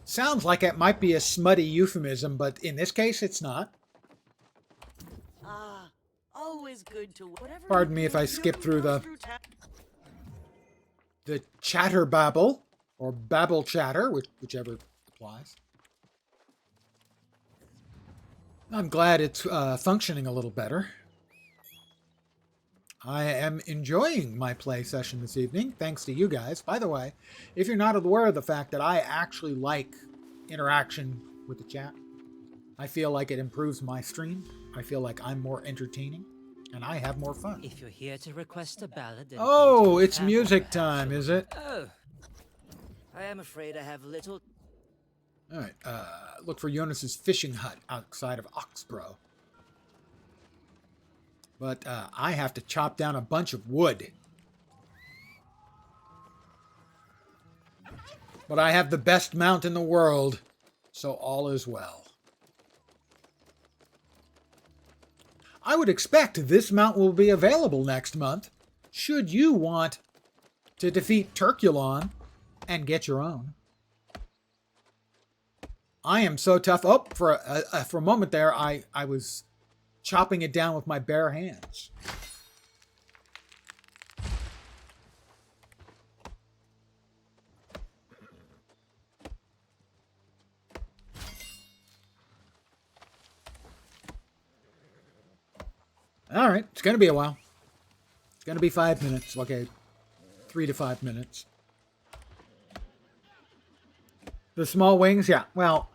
sounds like it might be a smutty euphemism, but in this case, it's not. Always good to Pardon me if I skip through the chatter babble, or babble chatter, whichever applies. I'm glad it's functioning a little better. I am enjoying my play session this evening, thanks to you guys. By the way, if you're not aware of the fact that I actually like interaction with the chat, I feel like it improves my stream. I feel like I'm more entertaining, and I have more fun. If you're here to request a ballad... Oh, it's music time, is it? Oh, I am afraid I have little... All right, look for Jonas's fishing hut outside of Oxborough. But I have to chop down a bunch of wood. But I have the best mount in the world, so all is well. I would expect this mount will be available next month, should you want to defeat Turkulon and get your own. I am so tough. Oh, for a moment there, I was chopping it down with my bare hands. All right, it's going to be a while. It's going to be 5 minutes. Okay, 3 to 5 minutes. The small wings, yeah. Well,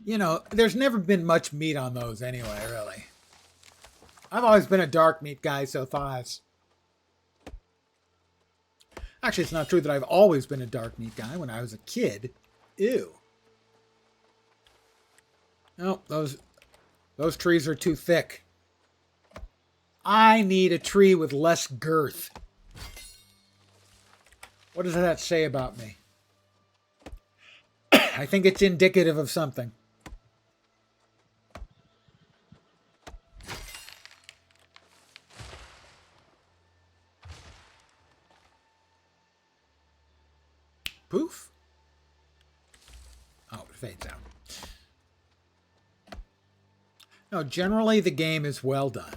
you know, there's never been much meat on those anyway, really. I've always been a dark meat guy, so thighs. Actually, it's not true that I've always been a dark meat guy. When I was a kid, ew. No, those trees are too thick. I need a tree with less girth. What does that say about me? I think it's indicative of something. Poof. Oh, it fades out. No, generally the game is well done.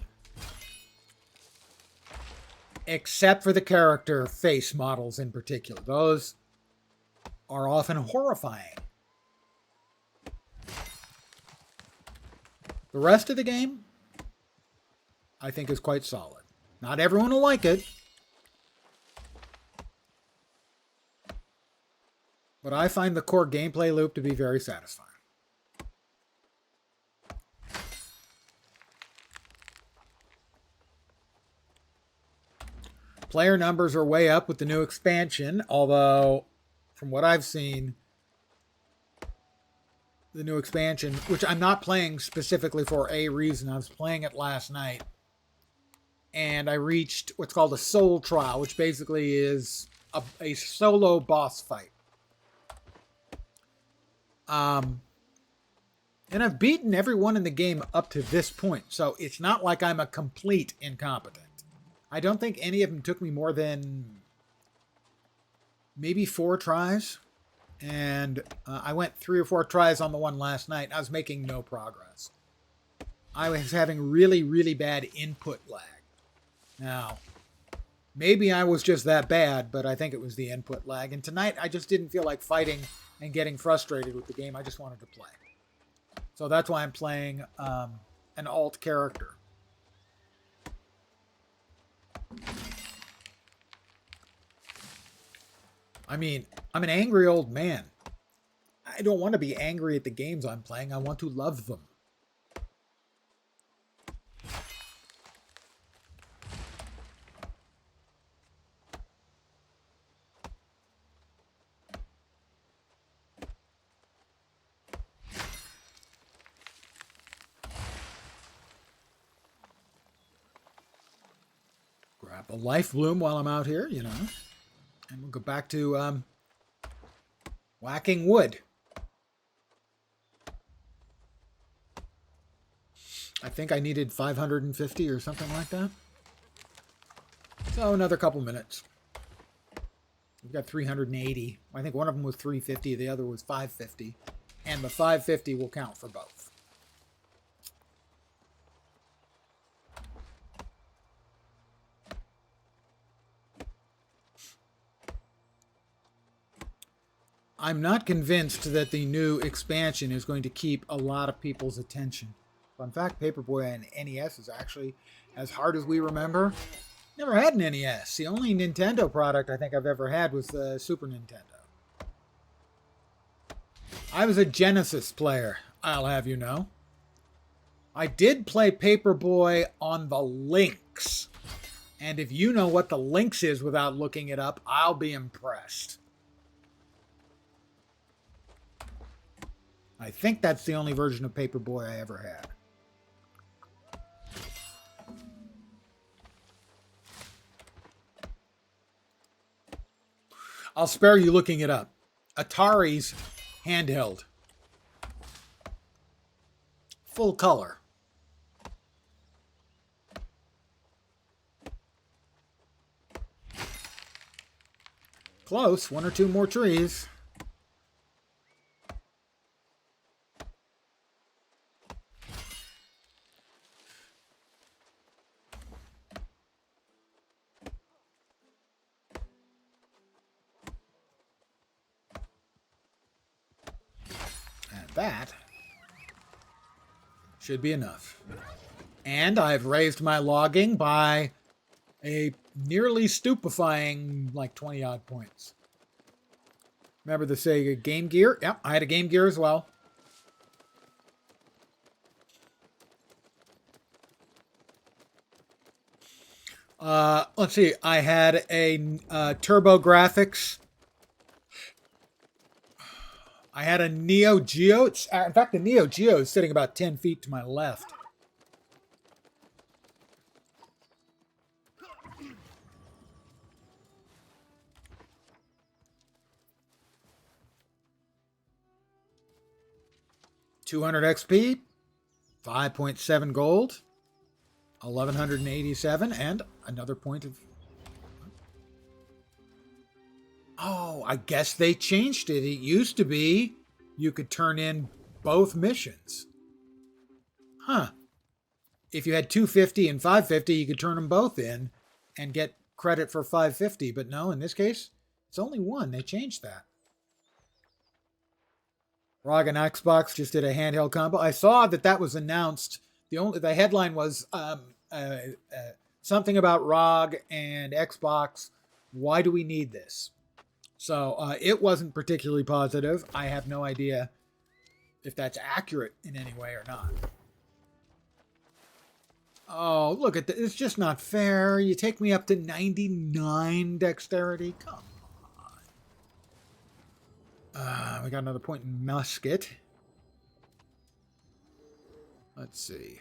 Except for the character face models in particular. Those are often horrifying. The rest of the game, I think, is quite solid. Not everyone will like it. But I find the core gameplay loop to be very satisfying. Player numbers are way up with the new expansion, although from what I've seen, the new expansion, which I'm not playing specifically for a reason, I was playing it last night, and I reached what's called a soul trial, which basically is a solo boss fight. And I've beaten everyone in the game up to this point, so it's not like I'm a complete incompetent. I don't think any of them took me more than maybe 4 tries. And I went 3 or 4 tries on the one last night. I was making no progress. I was having really, really bad input lag. Now, maybe I was just that bad, but I think it was the input lag. And tonight, I just didn't feel like fighting and getting frustrated with the game. I just wanted to play. So that's why I'm playing an alt character. I mean, I'm an angry old man. I don't want to be angry at the games I'm playing. I want to love them. Grab a life bloom while I'm out here, you know. And we'll go back to whacking wood. I think I needed 550 or something like that. So another couple minutes. We've got 380. I think one of them was 350, the other was 550. And the 550 will count for both. I'm not convinced that the new expansion is going to keep a lot of people's attention. In fact, Paperboy on NES is actually as hard as we remember. Never had an NES. The only Nintendo product I think I've ever had was the Super Nintendo. I was a Genesis player, I'll have you know. I did play Paperboy on the Lynx. And if you know what the Lynx is without looking it up, I'll be impressed. I think that's the only version of Paperboy I ever had. I'll spare you looking it up. Atari's handheld. Full color. Close. One or two more trees. And that should be enough. And I've raised my logging by a nearly stupefying, like 20 odd points. Remember the Sega Game Gear? Yep, I had a Game Gear as well. Let's see. I had a Turbo Graphics. I had a Neo Geo. In fact, the Neo Geo is sitting about 10 feet to my left. $200 XP, 5.7 gold, 1,187, and another point of... Oh, I guess they changed it. It used to be you could turn in both missions. Huh. If you had 250 and 550, you could turn them both in and get credit for 550. But no, in this case, it's only one. They changed that. ROG and Xbox just did a handheld combo. I saw that was announced. The headline was something about ROG and Xbox. Why do we need this? So it wasn't particularly positive. I have no idea if that's accurate in any way or not. Oh, look at this. It's just not fair. You take me up to 99 dexterity. Come on. We got another point in musket. Let's see.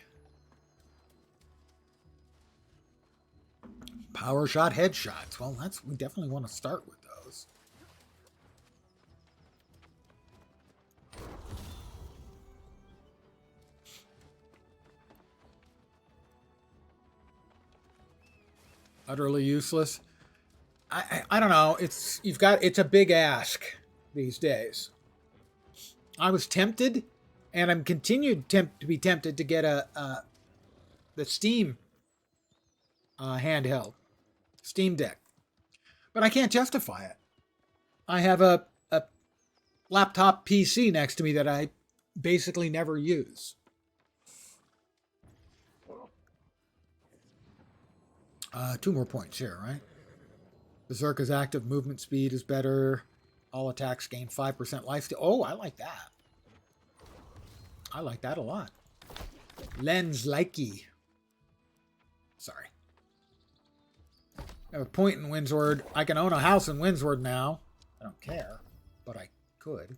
Power shot, headshots. Well, we definitely want to start with those. Utterly useless. I don't know. It's a big ask these days. I was tempted, and I'm continued to be tempted to get the Steam handheld, Steam Deck, but I can't justify it. I have a laptop PC next to me that I basically never use. Two more points here, right? Berserker's active movement speed is better. All attacks gain 5% lifesteal. Oh, I like that. I like that a lot. Lens likey. Sorry. I have a point in Windsward. I can own a house in Windsward now. I don't care, but I could.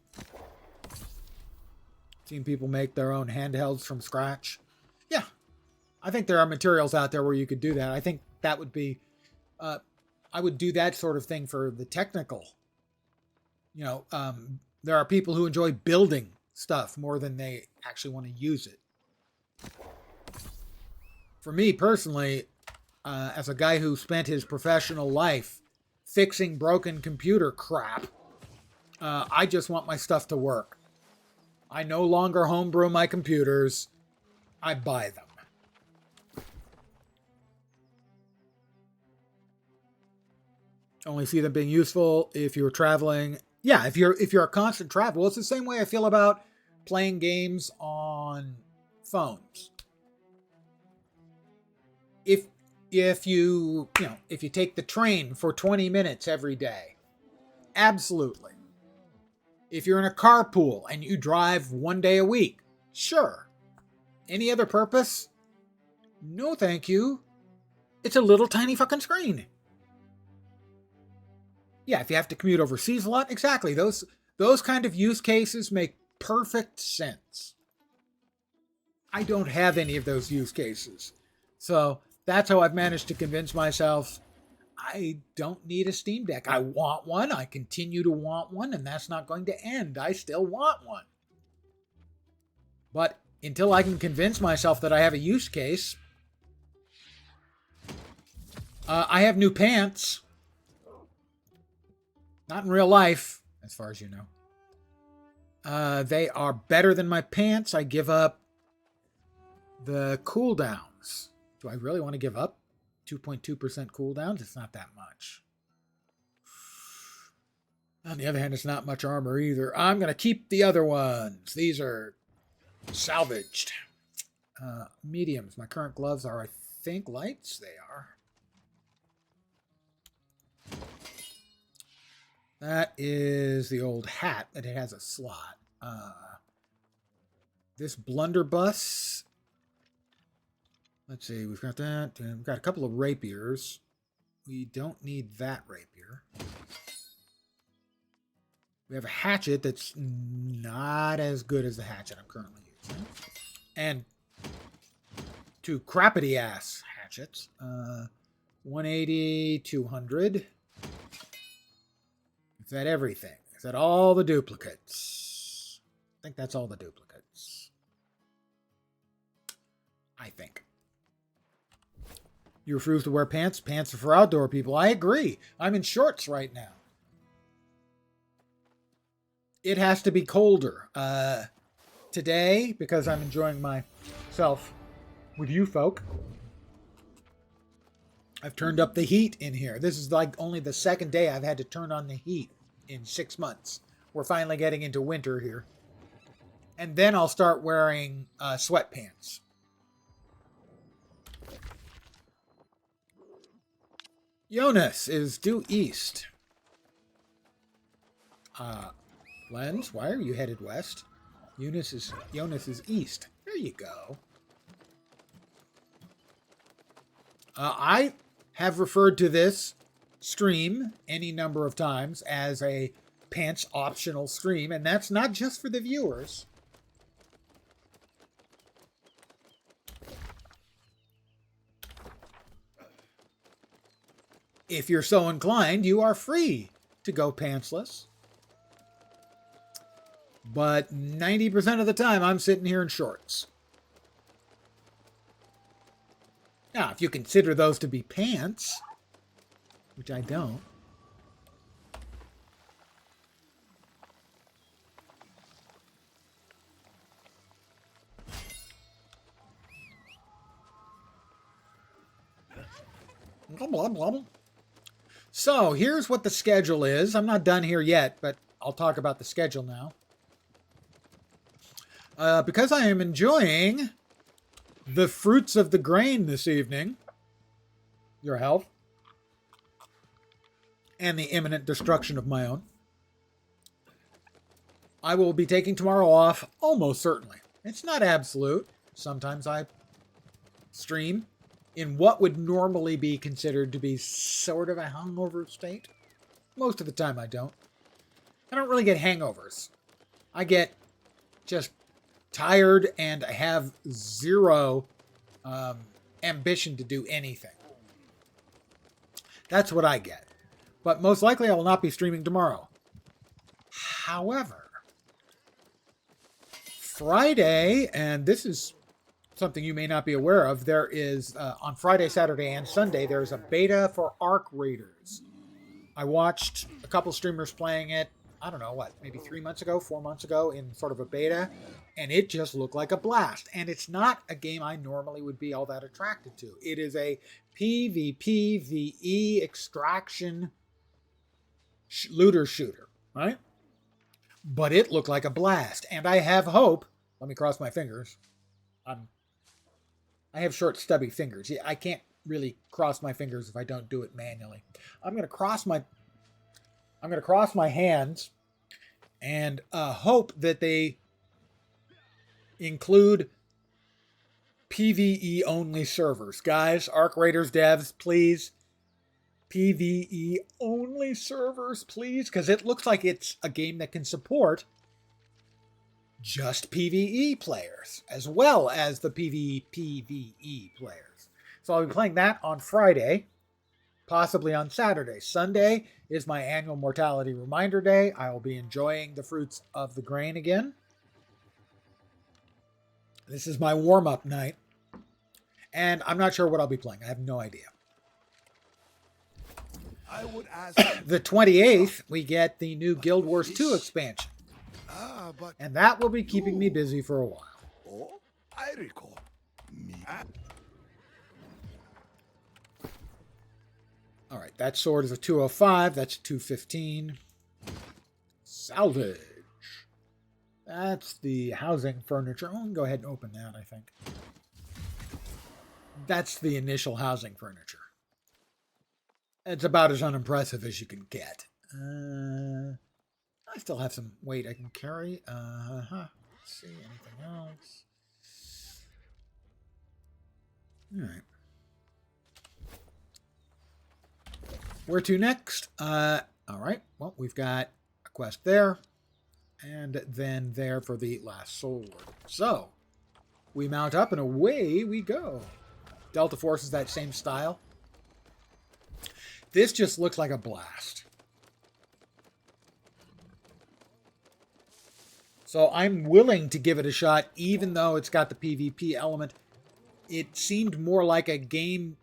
Seen people make their own handhelds from scratch. Yeah. I think there are materials out there where you could do that. I think that would be... I would do that sort of thing for the technical. You know, there are people who enjoy building stuff more than they actually want to use it. For me personally, as a guy who spent his professional life fixing broken computer crap, I just want my stuff to work. I no longer homebrew my computers. I buy them. Only see them being useful if you're traveling. Yeah, if you're a constant traveler. Well, it's the same way I feel about playing games on phones. If you take the train for 20 minutes every day, absolutely. If you're in a carpool and you drive one day a week, sure. Any other purpose? No, thank you. It's a little tiny fucking screen. Yeah, if you have to commute overseas a lot, exactly. Those kind of use cases make perfect sense. I don't have any of those use cases. So that's how I've managed to convince myself I don't need a Steam Deck. I want one. I continue to want one, and that's not going to end. I still want one. But until I can convince myself that I have a use case, I have new pants. Not in real life, as far as you know. They are better than my pants. I give up the cooldowns. Do I really want to give up 2.2% cooldowns? It's not that much. On the other hand, it's not much armor either. I'm going to keep the other ones. These are salvaged. Mediums. My current gloves are, I think, lights. They are. That is the old hat, that it has a slot. This blunderbuss. Let's see, we've got that. We've got a couple of rapiers. We don't need that rapier. We have a hatchet that's not as good as the hatchet I'm currently using. And two crappity ass hatchets. 180, 200. Is that everything? Is that all the duplicates? I think that's all the duplicates. I think. You refuse to wear pants? Pants are for outdoor people. I agree. I'm in shorts right now. It has to be colder. Today, because I'm enjoying myself with you folk, I've turned up the heat in here. This is like only the second day I've had to turn on the heat in 6 months. We're finally getting into winter here. And then I'll start wearing sweatpants. Jonas is due east. Lens, why are you headed west? Jonas is east. There you go. I have referred to this stream any number of times as a pants optional stream, and that's not just for the viewers. If you're so inclined, you are free to go pantsless. But 90% of the time, I'm sitting here in shorts. Now, if you consider those to be pants, which I don't. Blah, blah, blah. So, here's what the schedule is. I'm not done here yet, but I'll talk about the schedule now. Because I am enjoying the fruits of the grain this evening, your health, and the imminent destruction of my own, I will be taking tomorrow off almost certainly. It's not absolute. Sometimes I stream in what would normally be considered to be sort of a hungover state. Most of the time I don't. I don't really get hangovers. I get just tired and I have zero ambition to do anything. That's what I get. But most likely I will not be streaming tomorrow. However, Friday, and this is something you may not be aware of, there is, on Friday, Saturday, and Sunday, there's a beta for Arc Raiders. I watched a couple streamers playing it, I don't know, what, maybe 3 months ago, 4 months ago, in sort of a beta, and it just looked like a blast. And it's not a game I normally would be all that attracted to. It is a PvPvE extraction looter shooter, right? But it looked like a blast, and I have hope. Let me cross my fingers. I have short, stubby fingers. I can't really cross my fingers if I don't do it manually. I'm going to cross my hands and hope that they include PvE only servers. Guys, Arc Raiders devs, please. PvE only servers, please. Because it looks like it's a game that can support just PvE players as well as the PvE players. So I'll be playing that on Friday, possibly on Saturday. Sunday is my annual Mortality Reminder Day. I will be enjoying the fruits of the grain again. This is my warm-up night. And I'm not sure what I'll be playing. I have no idea. I would ask. The 28th, we get the new Guild Wars 2 expansion. But And that will be keeping me busy for a while. oh, I recall me. All right, that sword is a 205. That's 215. Salvage. That's the housing furniture. I'll go ahead and open that, I think. That's the initial housing furniture. It's about as unimpressive as you can get. I still have some weight I can carry. Let's see, anything else? All right. Where to next? All right. Well, we've got a quest there. And then there for the last sword. So, we mount up and away we go. Delta Force is that same style. This just looks like a blast. So I'm willing to give it a shot, even though it's got the PvP element. It seemed more like a PvE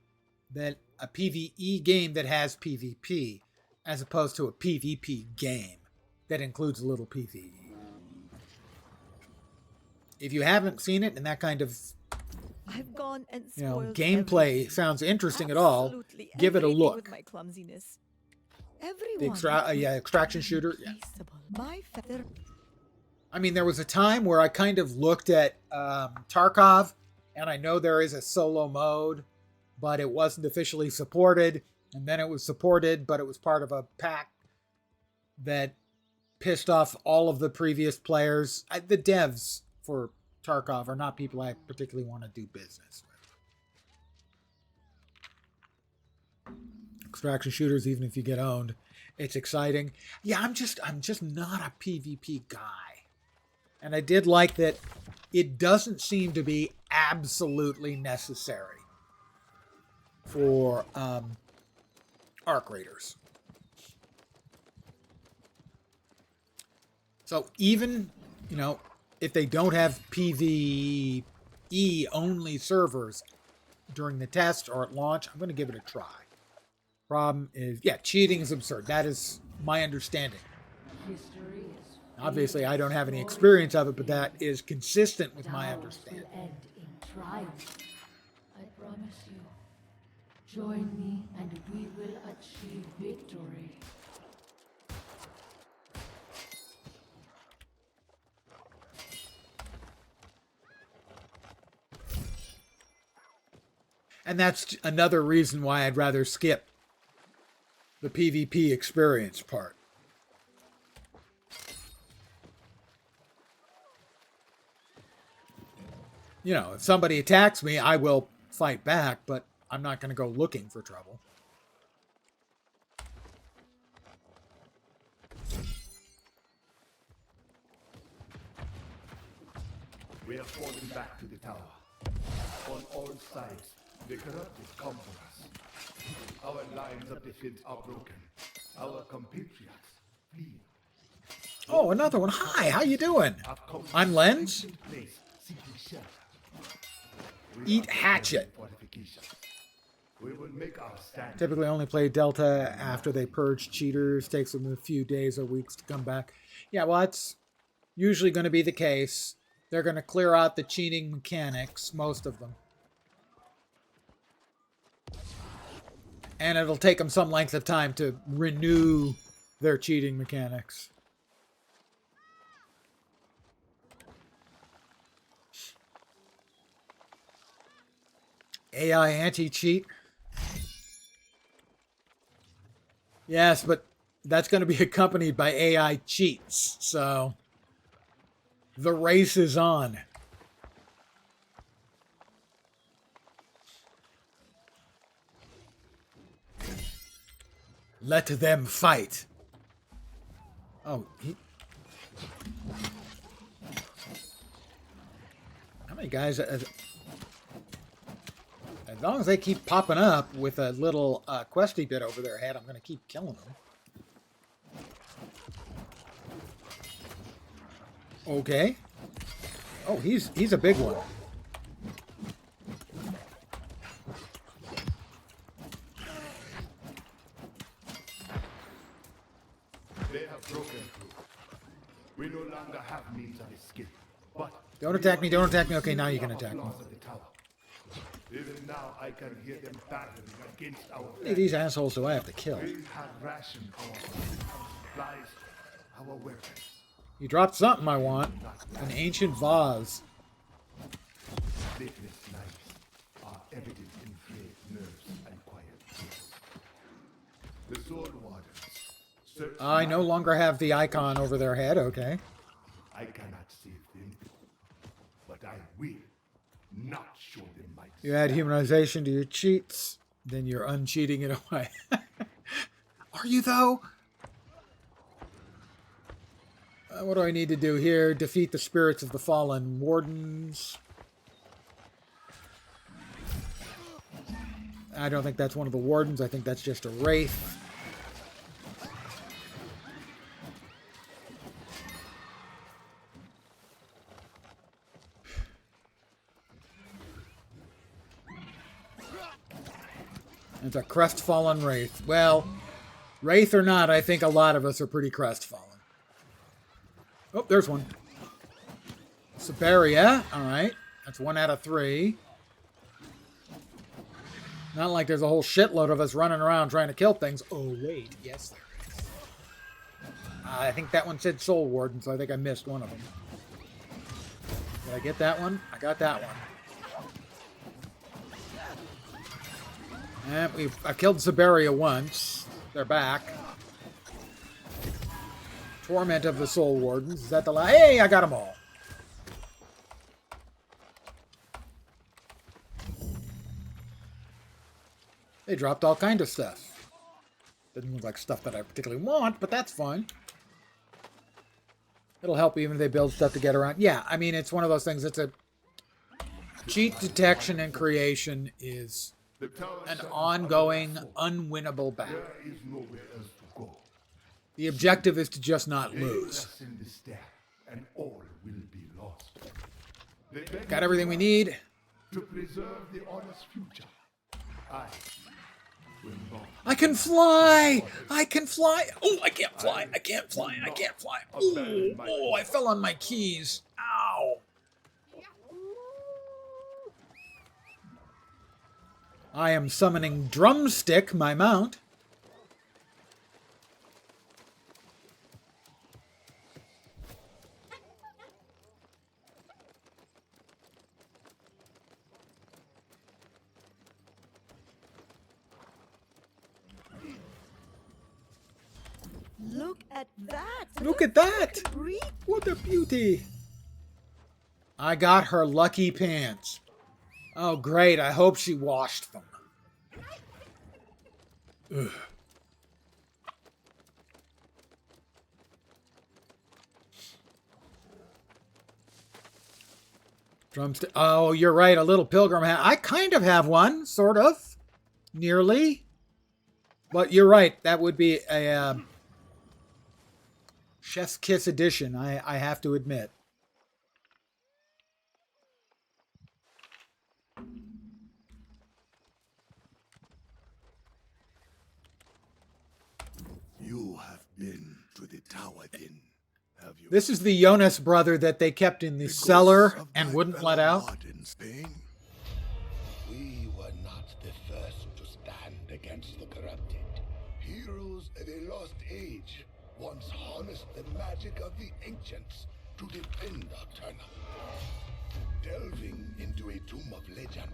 game that has PvP, as opposed to a PvP game that includes a little PvE. If you haven't seen it and that kind of I've gone and spoiled gameplay everything. sounds interesting at all, Absolutely give it a everything look. with my clumsiness. The Everyone. extraction shooter. Yeah. Replaceable. My feather. I mean, there was a time where I kind of looked at Tarkov, and I know there is a solo mode, but it wasn't officially supported. And then it was supported, but it was part of a pack that pissed off all of the previous players. The devs for Tarkov are not people I particularly want to do business with. Extraction shooters, even if you get owned, it's exciting. Yeah, I'm just not a PvP guy. And I did like that it doesn't seem to be absolutely necessary for arc raiders. So even, if they don't have PvE only servers during the test or at launch, I'm going to give it a try. Problem is, cheating is absurd. That is my understanding. Obviously, I don't have any experience of it, but that is consistent with my understanding. End in triumph. I promise you. Join me and we will achieve victory. And that's another reason why I'd rather skip the PvP experience part. If somebody attacks me, I will fight back, but I'm not going to go looking for trouble. We are falling back to the tower. On all sides, the corrupted come for us. Our lines of defense are broken. Our compatriots flee. Oh, another one. Hi, how you doing? I'm Lens. Eat Hatchet. We will make our stand. Typically only play Delta after they purge cheaters. Takes them a few days or weeks to come back. Yeah, well, that's usually going to be the case. They're going to clear out the cheating mechanics, most of them. And it'll take them some length of time to renew their cheating mechanics. AI anti-cheat. Yes, but that's going to be accompanied by AI cheats. So the race is on. Let them fight. Oh, how many guys? As long as they keep popping up with a little questy bit over their head, I'm going to keep killing them. Okay. Oh, he's a big one. They have broken through. We no longer have means of escape. But Don't attack me, don't attack me. Okay, now you can attack me. Even now, I can hear them battling against our How many of these assholes do I have to kill? We have rationed our supplies, our weapons. You dropped something I want. An ancient vase. Sleepless nights are evident in frayed nerves and quiet tears. The sword wardens search. I no longer have the icon over their head, okay. I cannot save them, but I will not show them my. You add humanization to your cheats, then you're uncheating it away. Are you, though? What do I need to do here? Defeat the spirits of the fallen wardens. I don't think that's one of the wardens. I think that's just a wraith. It's a crestfallen wraith. Well, wraith or not, I think a lot of us are pretty crestfallen. Oh, there's one. Siberia. All right. That's 1 out of 3. Not like there's a whole shitload of us running around trying to kill things. Oh, wait. Yes, there is. I think that one said Soul Warden, so I think I missed one of them. Did I get that one? I got that one. And I've killed Siberia once. They're back. Torment of the Soul Wardens. Is that the last? Hey, I got them all. They dropped all kind of stuff. Doesn't look like stuff that I particularly want, but that's fine. It'll help even if they build stuff to get around. Yeah, I mean, it's one of those things. It's a cheat detection and creation is an ongoing, unwinnable battle. There is nowhere else to go. The objective is to just not lose. In the stack, and all will be lost. Got everything we need. To preserve the honest future. I can fly! I can fly! Oh, I can't fly! I can't fly! I can't fly! Oh, I fell on my keys. Ow! I am summoning Drumstick, my mount. Look at that! Look at that! Breathe. What a beauty! I got her lucky pants. Oh, great. I hope she washed them. Ugh. Drumstick. Oh, you're right. A little pilgrim hat. I kind of have one, sort of. Nearly. But you're right. That would be a Chef's Kiss edition, I have to admit. You have been to the tower then, have you? This is the Jonas brother that they kept in the cellar and wouldn't let out. In Spain? We were not the first to stand against the corrupted. Heroes of a lost age once harnessed the magic of the ancients to defend Nocturna. Delving into a tomb of legend,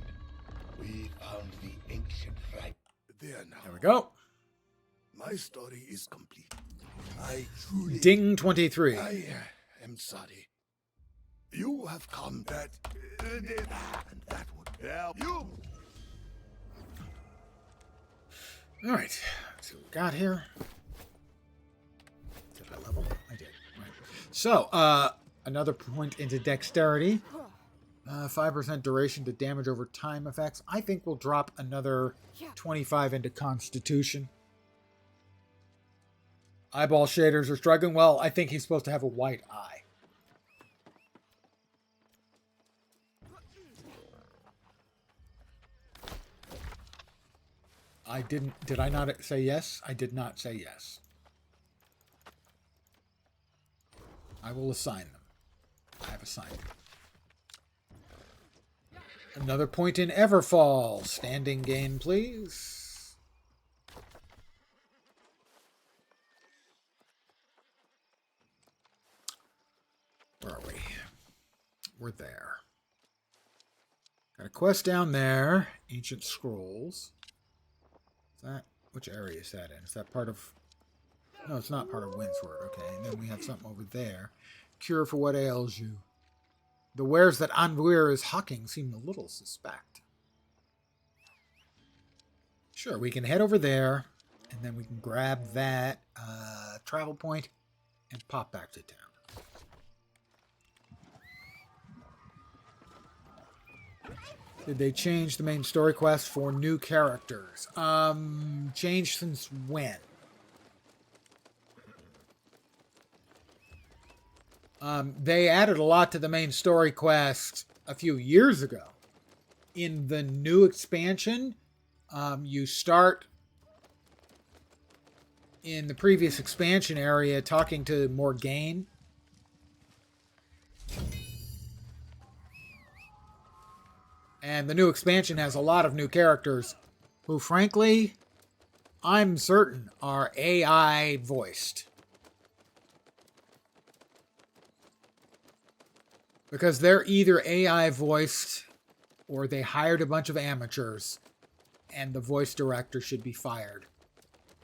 we found the ancient right. There now. There we go. My story is complete. I truly... Ding 23. I am sorry. You have come that... and that would help you. All right. Let's see what we got here. Did I level? I did. Right. So, another point into dexterity. 5% duration to damage over time effects. I think we'll drop another 25 into constitution. Eyeball shaders are struggling. Well, I think he's supposed to have a white eye. I didn't... Did I not say yes? I did not say yes. I will assign them. I have assigned them. Another point in Everfall. Standing gain, please. Where are we? We're there. Got a quest down there. Ancient Scrolls. Is that... Which area is that in? Is that part of... No, it's not part of Windsward. Okay, and then we have something over there. Cure for what ails you. The wares that Anvuir is hawking seem a little suspect. Sure, we can head over there, and then we can grab that travel point and pop back to town. Did they change the main story quest for new characters? Changed since when? They added a lot to the main story quest a few years ago. In the new expansion, you start in the previous expansion area talking to Morgaine. And the new expansion has a lot of new characters who, frankly, I'm certain are AI voiced. Because they're either AI voiced or they hired a bunch of amateurs and the voice director should be fired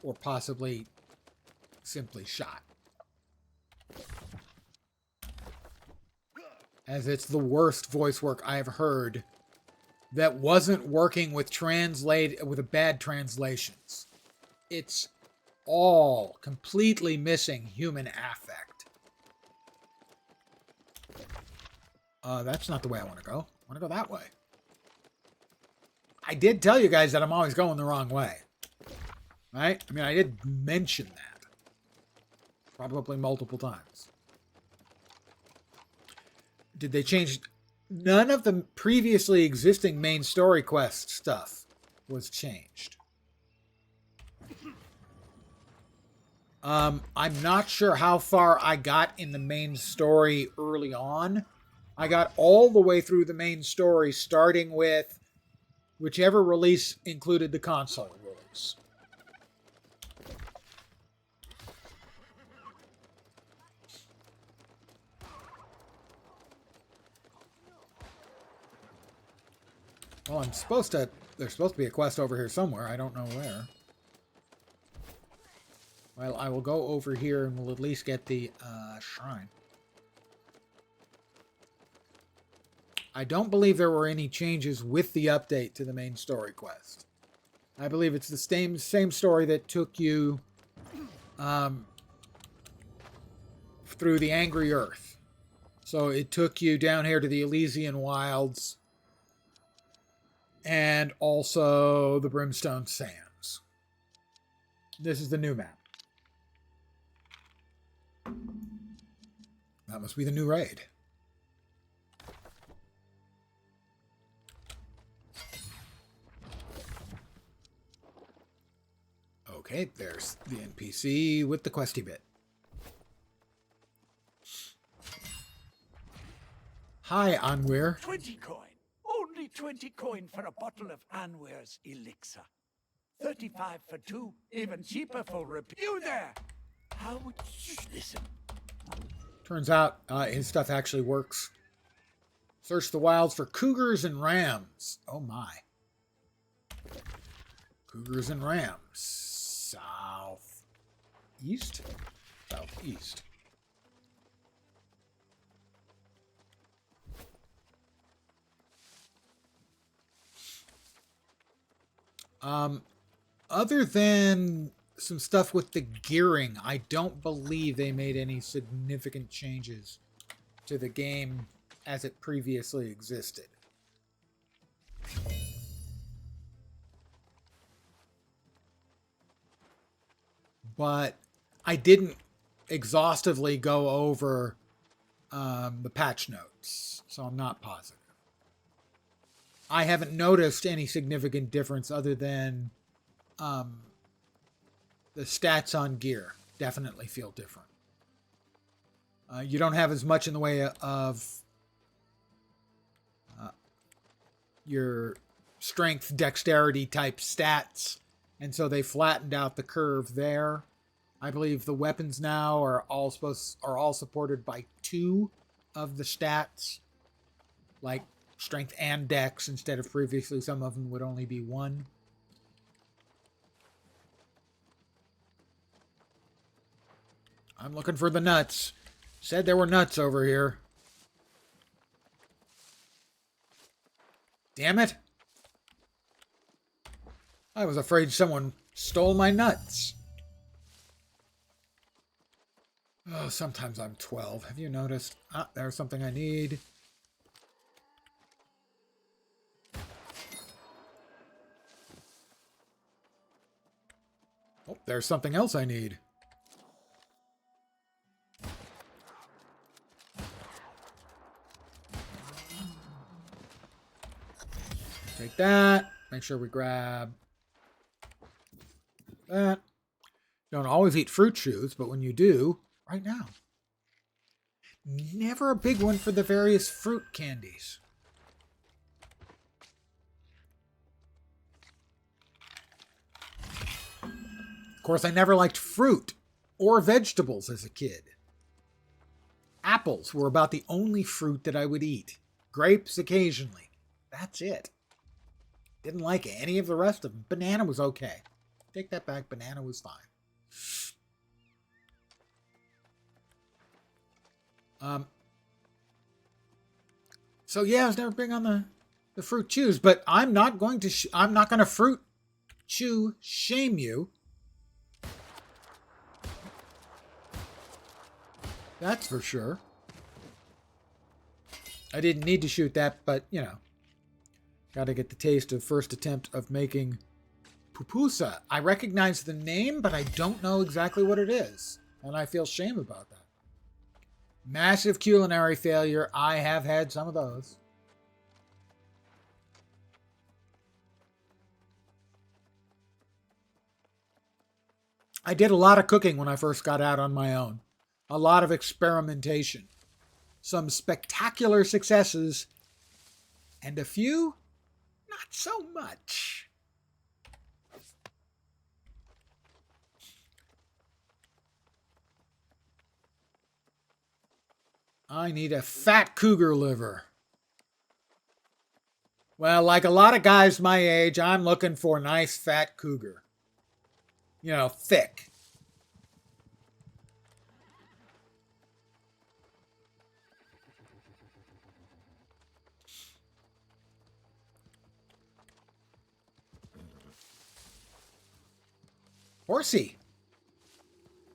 or possibly simply shot. As it's the worst voice work I've heard that wasn't working with bad translations. It's all completely missing human affect. That's not the way I want to go. I want to go that way. I did tell you guys that I'm always going the wrong way. Right? I mean, I did mention that. Probably multiple times. Did they change... None of the previously existing main story quest stuff was changed. I'm not sure how far I got in the main story early on. I got all the way through the main story, starting with whichever release included the console release. Well, there's supposed to be a quest over here somewhere. I don't know where. Well, I will go over here and we'll at least get the shrine. I don't believe there were any changes with the update to the main story quest. I believe it's the same story that took you through the Angry Earth. So it took you down here to the Elysian Wilds and also the Brimstone Sands. This is the new map. That must be the new raid. Okay, there's the NPC with the questy bit. Hi, Anwir. 20 coin. Only 20 coin for a bottle of Anwir's elixir. 35 for 2, even cheaper for repair. You there! How would you listen? Turns out his stuff actually works. Search the wilds for cougars and rams. Oh my. Cougars and rams. Southeast? Southeast. Other than some stuff with the gearing, I don't believe they made any significant changes to the game as it previously existed. But I didn't exhaustively go over the patch notes, so I'm not positive. I haven't noticed any significant difference other than the stats on gear definitely feel different. You don't have as much in the way of your strength, dexterity type stats, and so they flattened out the curve there. I believe the weapons now are all supported by 2 of the stats, like strength and dex, instead of previously some of them would only be 1. I'm looking for the nuts. Said there were nuts over here. Damn it. I was afraid someone stole my nuts. Oh, sometimes I'm 12. Have you noticed? Ah, there's something I need. Oh, there's something else I need. Take that. Make sure we grab that. Don't always eat fruit chews, but when you do, right now. Never a big one for the various fruit candies. Of course, I never liked fruit or vegetables as a kid. Apples were about the only fruit that I would eat. Grapes occasionally. That's it. Didn't like any of the rest of them. Banana was okay. Take that back. Banana was fine. So yeah, I was never big on the fruit chews, but I'm not going to fruit chew shame you. That's for sure. I didn't need to shoot that, but you know, got to get the taste of first attempt of making pupusa. I recognize the name, but I don't know exactly what it is, and I feel shame about that. Massive culinary failure. I have had some of those. I did a lot of cooking when I first got out on my own. A lot of experimentation. Some spectacular successes, and a few not so much. I need a fat cougar liver. Well, like a lot of guys my age, I'm looking for a nice fat cougar. You know, thick. Horsey.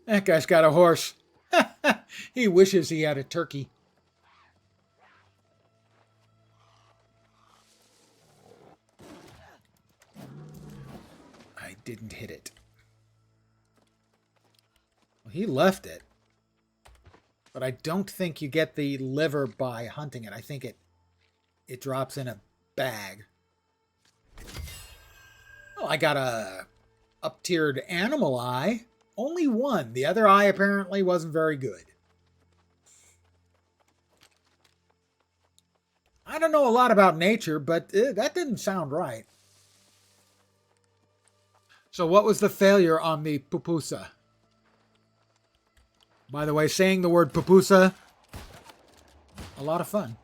That guy's got a horse. He wishes he had a turkey. I didn't hit it. Well, he left it. But I don't think you get the liver by hunting it. I think it drops in a bag. Oh, I got a up-tiered animal eye. Only one. The other eye apparently wasn't very good. I don't know a lot about nature, but that didn't sound right. So what was the failure on the pupusa? By the way, saying the word pupusa, a lot of fun.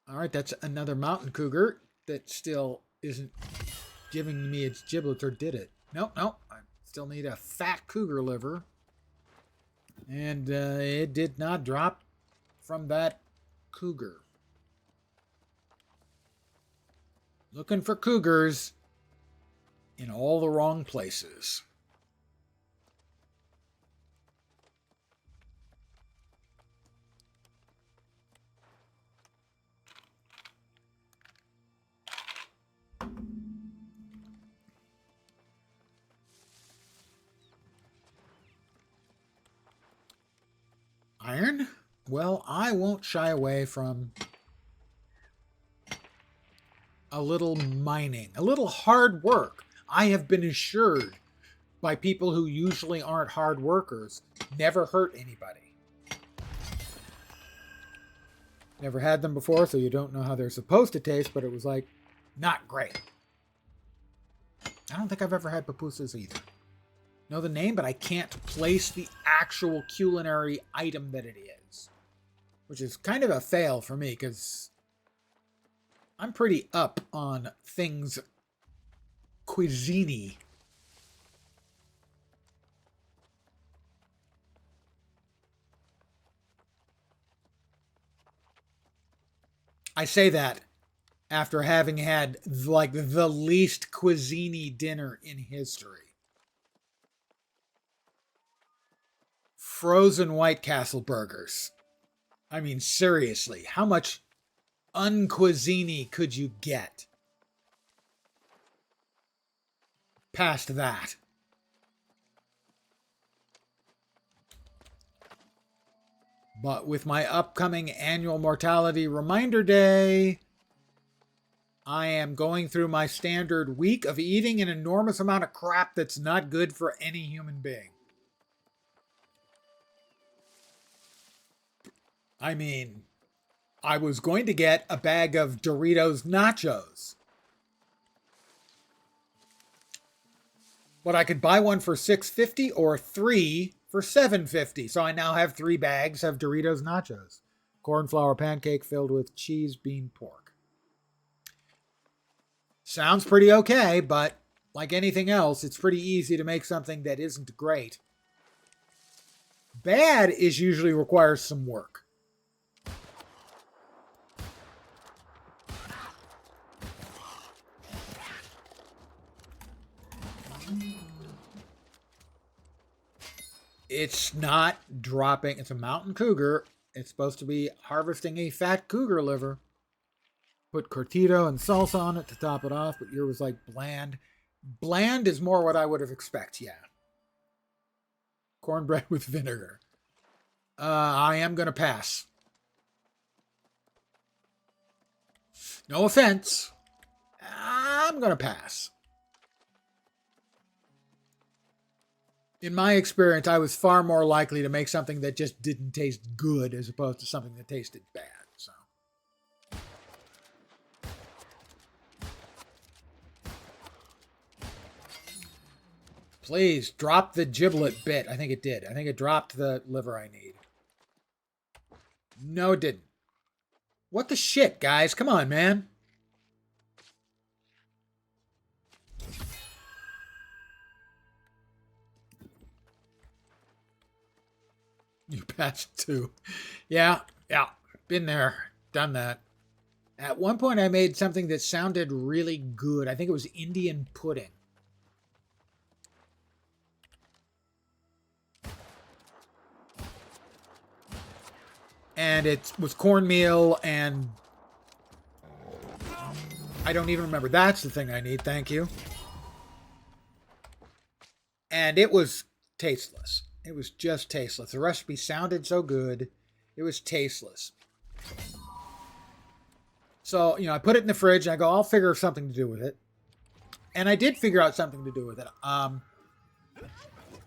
All right, that's another mountain cougar that still isn't giving me its giblets, or did it? Nope. I still need a fat cougar liver. And it did not drop from that cougar. Looking for cougars in all the wrong places. Iron? Well, I won't shy away from a little mining, a little hard work. I have been assured by people who usually aren't hard workers, never hurt anybody. Never had them before, so you don't know how they're supposed to taste, but it was like, not great. I don't think I've ever had pupusas either. Know the name, but I can't place the actual culinary item that it is. Which is kind of a fail for me, because I'm pretty up on things cuisine-y. I say that after having had like the least cuisine-y dinner in history. Frozen White Castle burgers. I mean, seriously, how much uncuisine-y could you get past that? But with my upcoming annual mortality reminder day, I am going through my standard week of eating an enormous amount of crap that's not good for any human being. I mean, I was going to get a bag of Doritos nachos, but I could buy one for $6.50 or 3 for $7.50. So I now have 3 bags of Doritos nachos. Corn flour pancake filled with cheese, bean, pork. Sounds pretty okay, but like anything else, it's pretty easy to make something that isn't great. Bad is usually requires some work. It's not dropping. It's a mountain cougar. It's supposed to be harvesting a fat cougar liver. Put cortito and salsa on it to top it off, but yours was like bland. Bland is more what I would have expected, yeah. Cornbread with vinegar. I am going to pass. No offense. I'm going to pass. In my experience, I was far more likely to make something that just didn't taste good as opposed to something that tasted bad. So, please drop the giblet bit. I think it did. I think it dropped the liver I need. No, it didn't. What the shit, guys? Come on, man. You passed too. Yeah. Been there. Done that. At one point, I made something that sounded really good. I think it was Indian pudding. And it was cornmeal and I don't even remember. That's the thing I need. Thank you. And it was tasteless. It was just tasteless. The recipe sounded so good. It was tasteless. So, I put it in the fridge and I go, I'll figure something to do with it. And I did figure out something to do with it.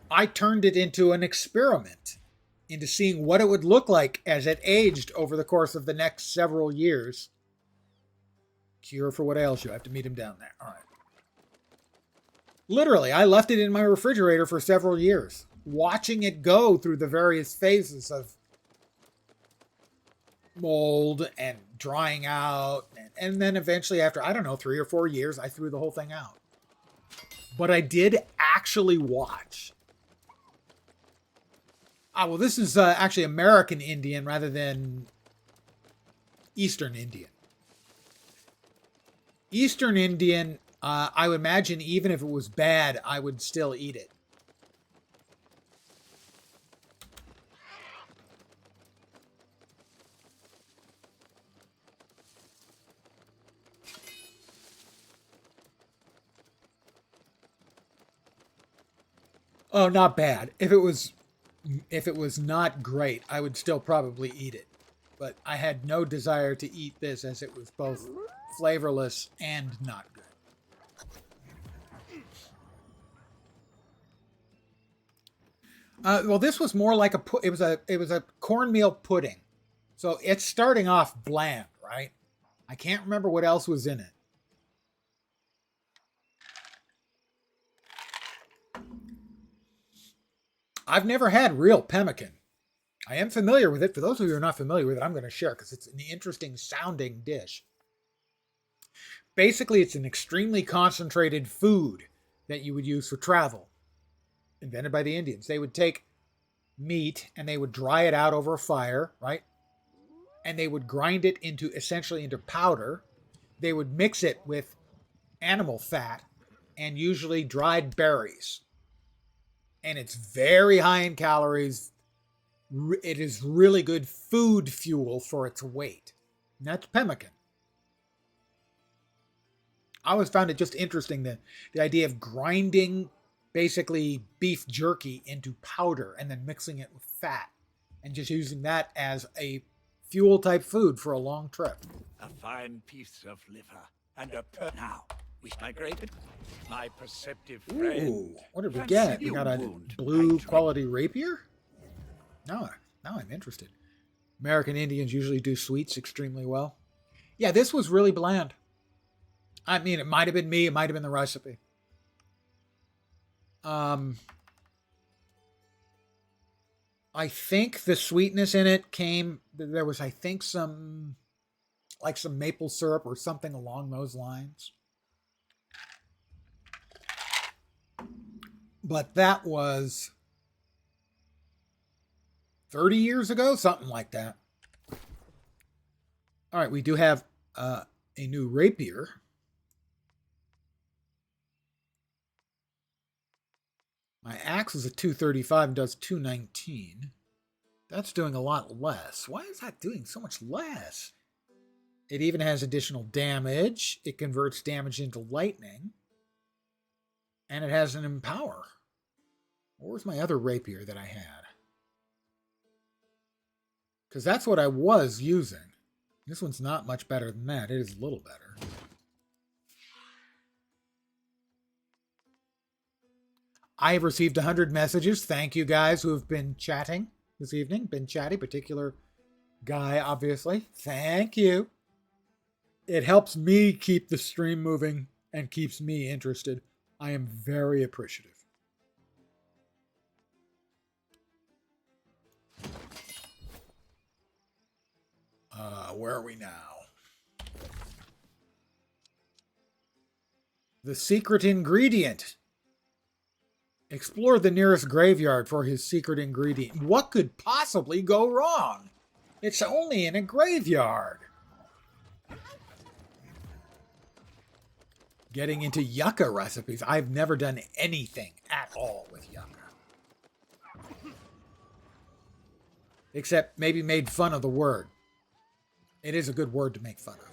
I turned it into an experiment, into seeing what it would look like as it aged over the course of the next several years. Cure for what ails you. I have to meet him down there. All right. Literally, I left it in my refrigerator for several years, watching it go through the various phases of mold and drying out. And then eventually after, 3 or 4 years, I threw the whole thing out. But I did actually watch. Well, this is actually American Indian rather than Eastern Indian. Eastern Indian, I would imagine even if it was bad, I would still eat it. Oh, not bad. If it was not great, I would still probably eat it. but I had no desire to eat this as it was both flavorless and not good. Well, this was more like it was a cornmeal pudding, so it's starting off bland, right? I can't remember what else was in it. I've never had real pemmican. I am familiar with it. For those of you who are not familiar with it, I'm going to share because it's an interesting sounding dish. Basically, it's an extremely concentrated food that you would use for travel, invented by the Indians. They would take meat and they would dry it out over a fire, right? And they would grind it essentially into powder. They would mix it with animal fat and usually dried berries. And it's very high in calories. It is really good food fuel for its weight. And that's pemmican. I always found it just interesting, the idea of grinding basically beef jerky into powder and then mixing it with fat and just using that as a fuel type food for a long trip. A fine piece of liver and now we migrated. My perceptive friend. Ooh, what did we get? We got a blue quality rapier? Now I'm interested. American Indians usually do sweets extremely well. Yeah, this was really bland. I mean, it might have been me. It might have been the recipe. I think the sweetness in it there was, I think, some maple syrup or something along those lines. But that was 30 years ago, something like that. All right, we do have a new rapier. My axe is a 235 and does 219. That's doing a lot less. Why is that doing so much less? It even has additional damage. It converts damage into lightning. And it has an empower. Where's my other rapier that I had? Because that's what I was using. This one's not much better than that. It is a little better. I have received 100 messages. Thank you guys who have been chatting this evening. Been chatty, particular guy, obviously. Thank you. It helps me keep the stream moving and keeps me interested. I am very appreciative. Where are we now? The secret ingredient. Explore the nearest graveyard for his secret ingredient. What could possibly go wrong? It's only in a graveyard. Getting into yucca recipes. I've never done anything at all with yucca. Except maybe made fun of the word. It is a good word to make fun of.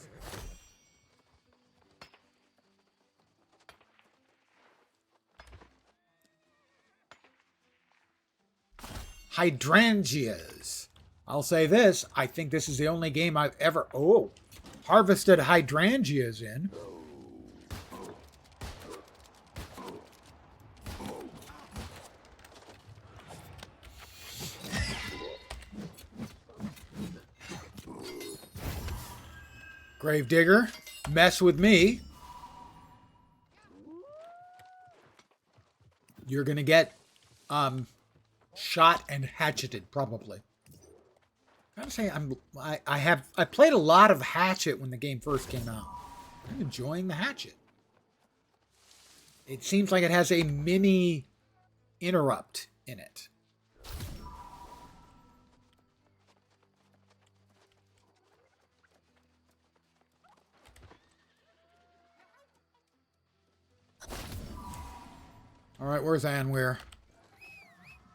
Hydrangeas. I'll say this. I think this is the only game I've ever harvested hydrangeas in. Gravedigger, mess with me. You're gonna get shot and hatcheted, probably. I gotta say, I played a lot of Hatchet when the game first came out. I'm enjoying the Hatchet. It seems like it has a mini interrupt in it. All right, where's Anwir?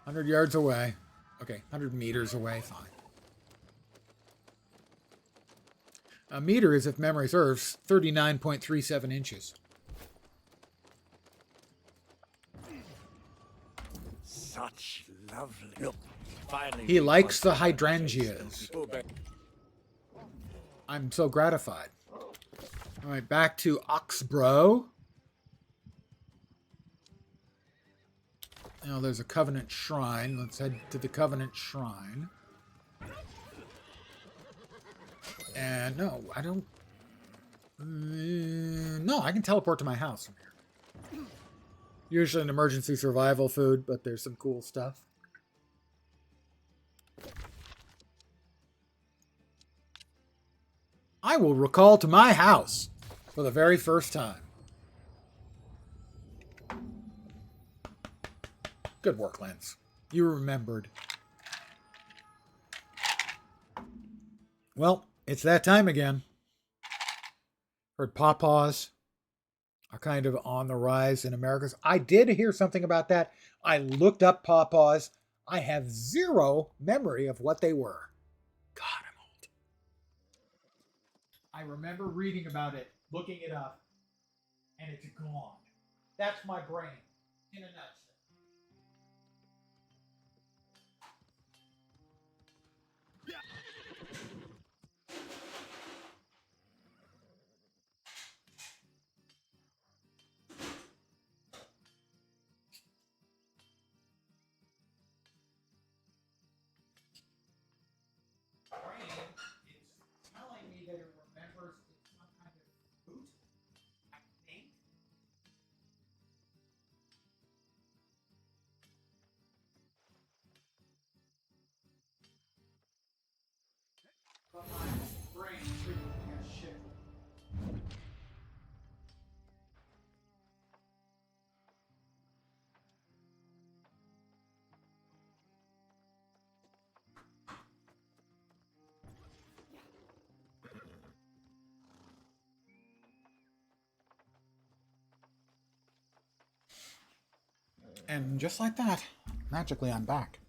100 yards away. Okay, 100 meters away, fine. A meter is, if memory serves, 39.37 inches. Such lovely. Look, finally. He likes the hydrangeas. I'm so gratified. All right, back to Oxborough. Now there's a Covenant Shrine. Let's head to the Covenant Shrine. And no, I don't... no, I can teleport to my house from here. Usually an emergency survival food, but there's some cool stuff. I will recall to my house for the very first time. Good work, Lance. You remembered. Well, it's that time again. Heard pawpaws are kind of on the rise in America. I did hear something about that. I looked up pawpaws. I have zero memory of what they were. God, I'm old. I remember reading about it, looking it up, and it's gone. That's my brain in a nutshell. It's telling me that it remembers it's some kind of fruit, I think. But my brain treated me as shit. And just like that, magically I'm back.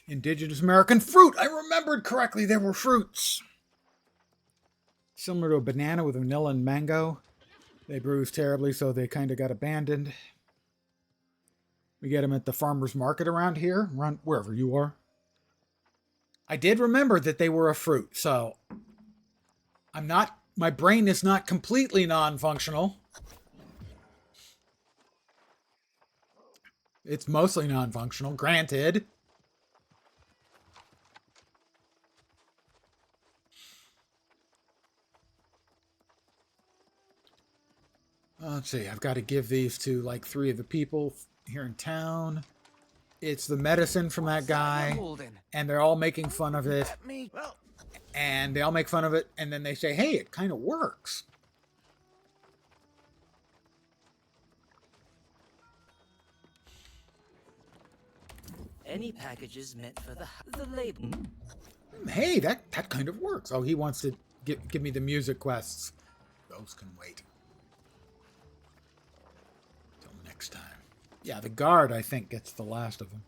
Indigenous American fruit! I remembered correctly, there were fruits! Similar to a banana with vanilla and mango. They bruised terribly, so they kind of got abandoned. We get them at the farmer's market around here, around wherever you are. I did remember that they were a fruit, so my brain is not completely non-functional. It's mostly non-functional, granted. Let's see, I've got to give these to like 3 of the people here in town. It's the medicine from that guy, and they're all making fun of it. And they all make fun of it, and then they say, hey, it kind of works. Any packages meant for the label. Hey, that kind of works. Oh, he wants to give me the music quests. Those can wait. Till next time. Yeah, the guard, I think, gets the last of them.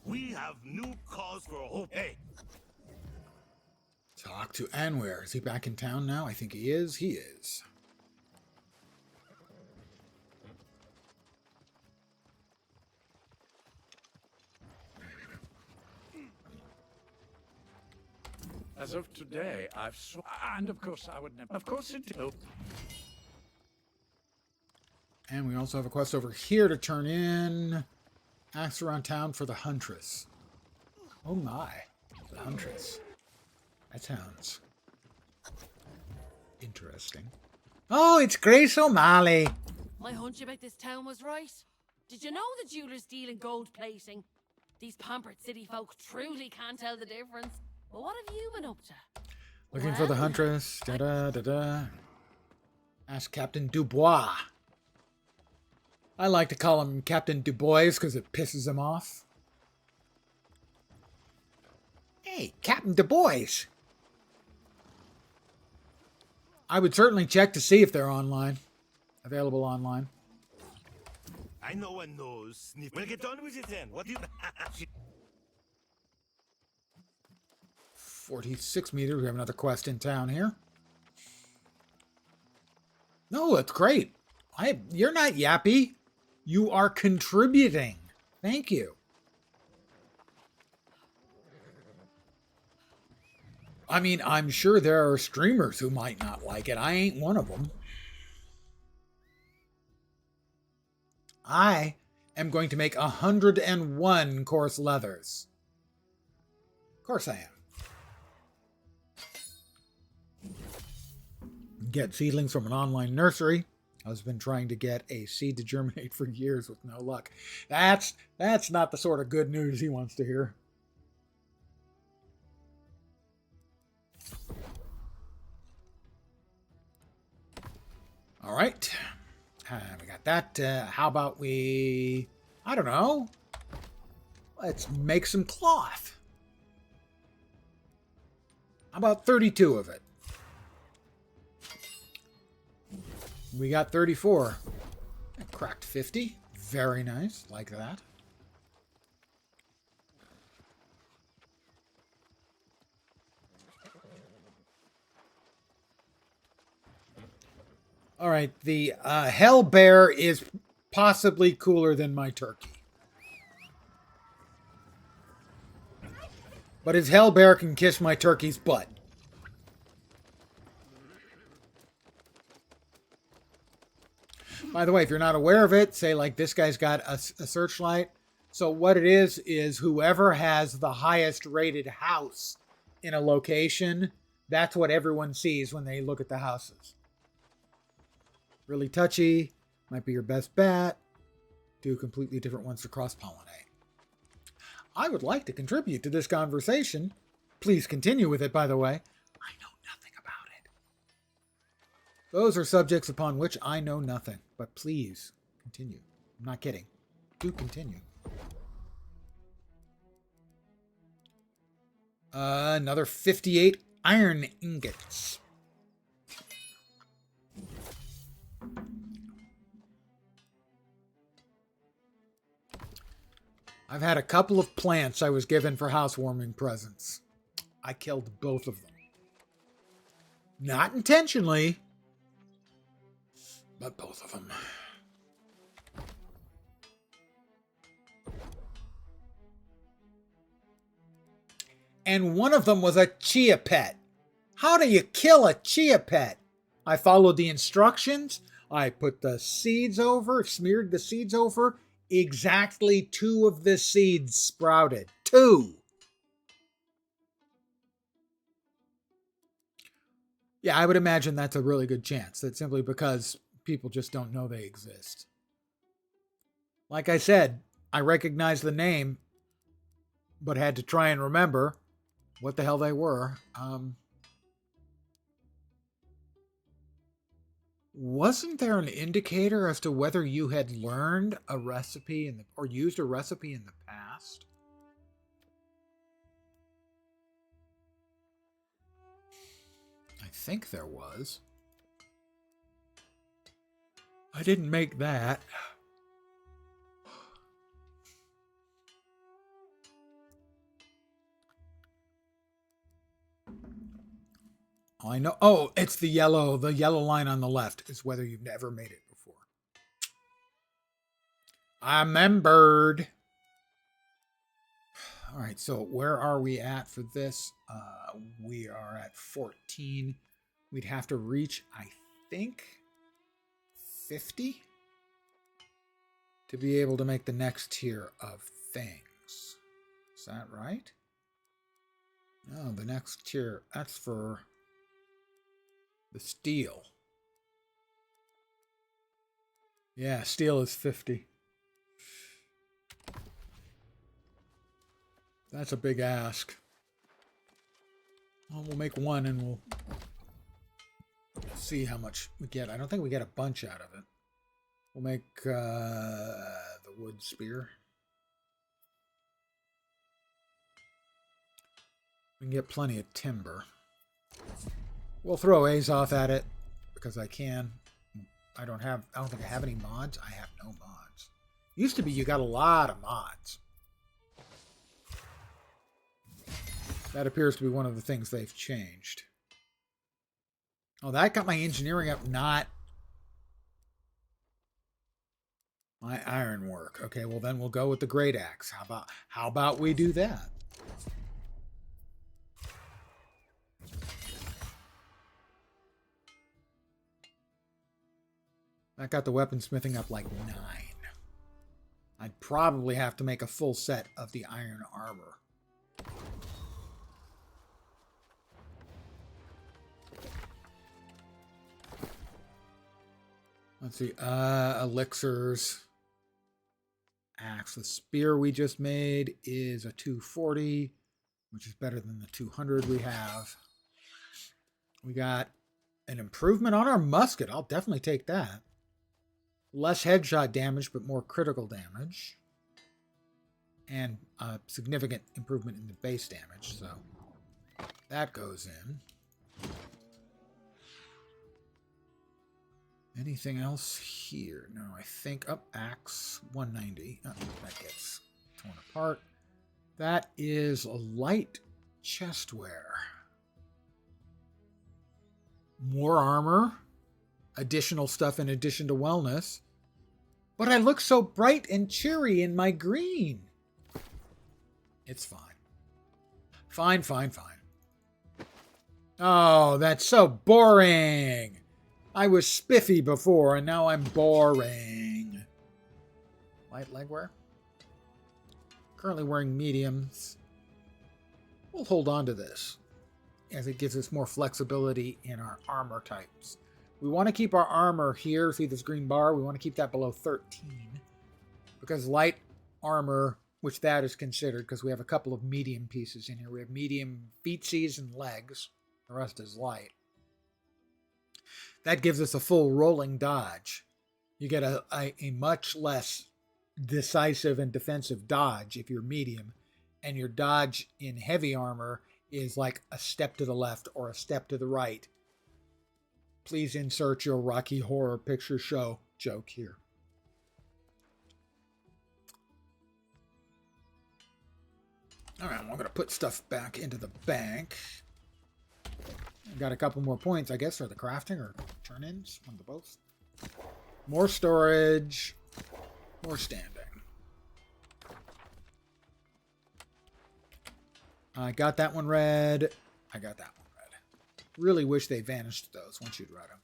We have new cause for hope. Hey! Talk to Anwar. Is he back in town now? I think he is. He is. As of today, and of course I would never. Of course it will. And we also have a quest over here to turn in. Ask around town for the Huntress. Oh my. The Huntress. That sounds interesting. Oh, it's Grace O'Malley. My hunch about this town was right. Did you know the jewelers deal in gold plating? These pampered city folk truly can't tell the difference. But what have you been up to? Looking for the Huntress. Da-da-da-da. Ask Captain Dubois. I like to call him Captain Dubois because it pisses him off. Hey, Captain Dubois. I would certainly check to see if they're online. Available online. I know one knows. We'll get on with it then. What do you... 46 meters. We have another quest in town here. No, that's great. You're not yappy. You are contributing. Thank you. I mean, I'm sure there are streamers who might not like it. I ain't one of them. I am going to make 101 coarse leathers. Of course I am. Get seedlings from an online nursery. I've been trying to get a seed to germinate for years with no luck. That's not the sort of good news he wants to hear. All right. We got that. How about we... I don't know. Let's make some cloth. How about 32 of it? We got 34. I cracked 50. Very nice. Like that. All right. The hell bear is possibly cooler than my turkey. But his hell bear can kiss my turkey's butt. By the way, if you're not aware of it, say like this guy's got a searchlight. So what it is whoever has the highest rated house in a location, that's what everyone sees when they look at the houses. Really touchy, might be your best bet. Two completely different ones to cross-pollinate. I would like to contribute to this conversation. Please continue with it, by the way. I know nothing about it. Those are subjects upon which I know nothing. But please, continue. I'm not kidding. Do continue. Another 58 iron ingots. I've had a couple of plants I was given for housewarming presents. I killed both of them. Not intentionally, but both of them. And one of them was a chia pet. How do you kill a chia pet? I followed the instructions. I put the seeds over, smeared the seeds over. Exactly 2 of the seeds sprouted. 2. Yeah, I would imagine that's a really good chance. That's simply because people just don't know they exist. Like I said, I recognized the name, but had to try and remember what the hell they were. Wasn't there an indicator as to whether you had learned a recipe or used a recipe in the past? I think there was. I didn't make that. I know. Oh, it's the yellow line on the left is whether you've never made it before. I remembered. All right, so where are we at for this? We are at 14. We'd have to reach, I think, 50 to be able to make the next tier of things. Is that right? No, the next tier, that's for the steel. Yeah, steel is 50. That's a big ask. Well, we'll make one and we'll see how much we get. I don't think we get a bunch out of it. We'll make the wood spear. We can get plenty of timber. We'll throw Azoth at it because I can. I don't think I have any mods. I have no mods. Used to be you got a lot of mods. That appears to be one of the things they've changed. Oh, that got my engineering up, not my ironwork. Okay, well then we'll go with the great axe. How about we do that? That got the weaponsmithing up like 9. I'd probably have to make a full set of the iron armor. Let's see. Elixirs. Axe. The spear we just made is a 240, which is better than the 200 we have. We got an improvement on our musket. I'll definitely take that. Less headshot damage, but more critical damage. And a significant improvement in the base damage. So that goes in. Anything else here? No, I think up axe 190. Oh, that gets torn apart. That is a light chestware. More armor. Additional stuff in addition to wellness. But I look so bright and cheery in my green. It's fine. Fine, fine, fine. Oh, that's so boring. I was spiffy before, and now I'm boring. Light legwear. Currently wearing mediums. We'll hold on to this, as it gives us more flexibility in our armor types. We want to keep our armor here. See this green bar? We want to keep that below 13. Because light armor, which that is considered, because we have a couple of medium pieces in here. We have medium feetsies and legs. The rest is light. That gives us a full rolling dodge. You get a much less decisive and defensive dodge if you're medium. And your dodge in heavy armor is like a step to the left or a step to the right. Please insert your Rocky Horror Picture Show joke here. All right, I'm going to put stuff back into the bank. I've got a couple more points, I guess, for the crafting or turn-ins. One of the both. More storage. More standing. I got that one red. I got that one red. Really wish they vanished those once you'd read them.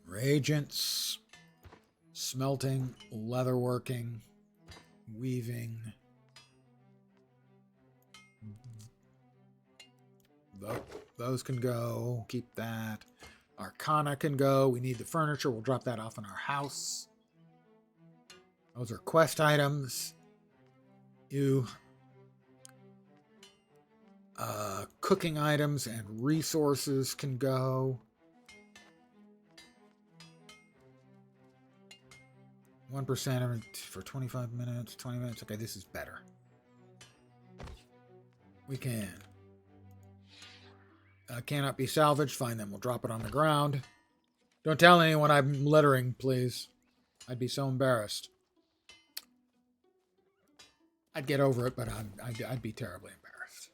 Reagents. Smelting. Leatherworking. Weaving. Those can go. Keep that. Arcana can go. We need the furniture. We'll drop that off in our house. Those are quest items. Cooking items and resources can go. 1% for 25 minutes, 20 minutes. Okay, this is better. We can. Cannot be salvaged. Fine, then we'll drop it on the ground. Don't tell anyone I'm littering, please. I'd be so embarrassed. I'd get over it, but I'd be terribly embarrassed.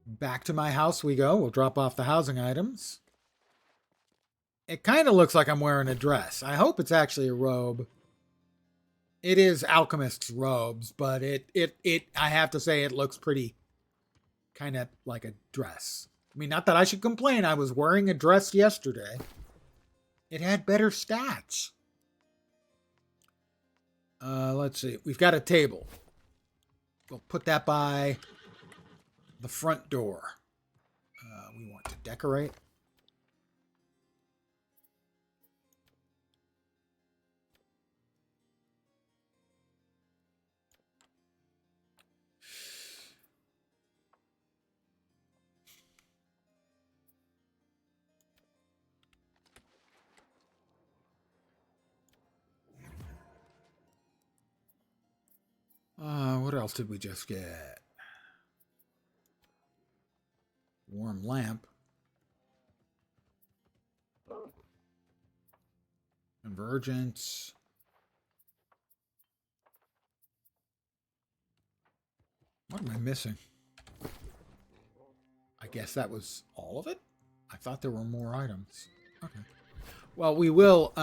Back to my house we go. We'll drop off the housing items. It kind of looks like I'm wearing a dress. I hope it's actually a robe. It is alchemist's robes, but I have to say it looks pretty kind of like a dress. I mean, not that I should complain. I was wearing a dress yesterday. It had better stats. Let's see. We've got a table. We'll put that by the front door. We want to decorate. What else did we just get? Warm lamp. Convergence. What am I missing? I guess that was all of it? I thought there were more items. Okay. Well, we will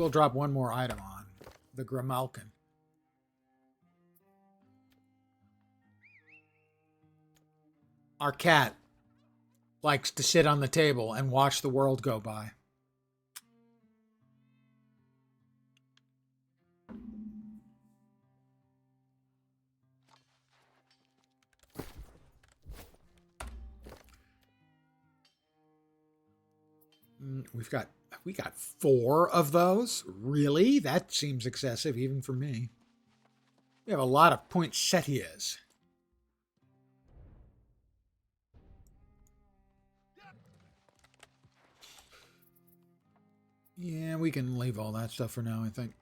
drop one more item on the Grimalkin. Our cat likes to sit on the table and watch the world go by. We got 4 of those? Really? That seems excessive even for me. We have a lot of poinsettias. Yeah, we can leave all that stuff for now, I think.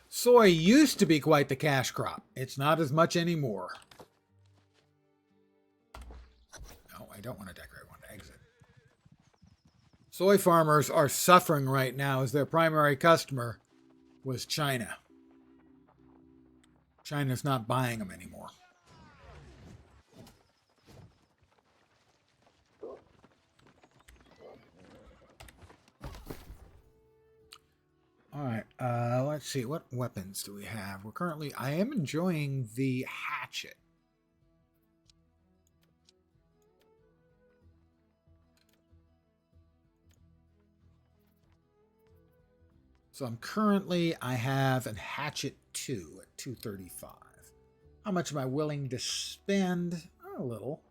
Soy used to be quite the cash crop. It's not as much anymore. No, I don't want to decorate. I want to exit. Soy farmers are suffering right now as their primary customer was China. China's not buying them anymore. All right, let's see. What weapons do we have? I am enjoying the hatchet. So I have a hatchet 2 at 235. How much am I willing to spend? A little.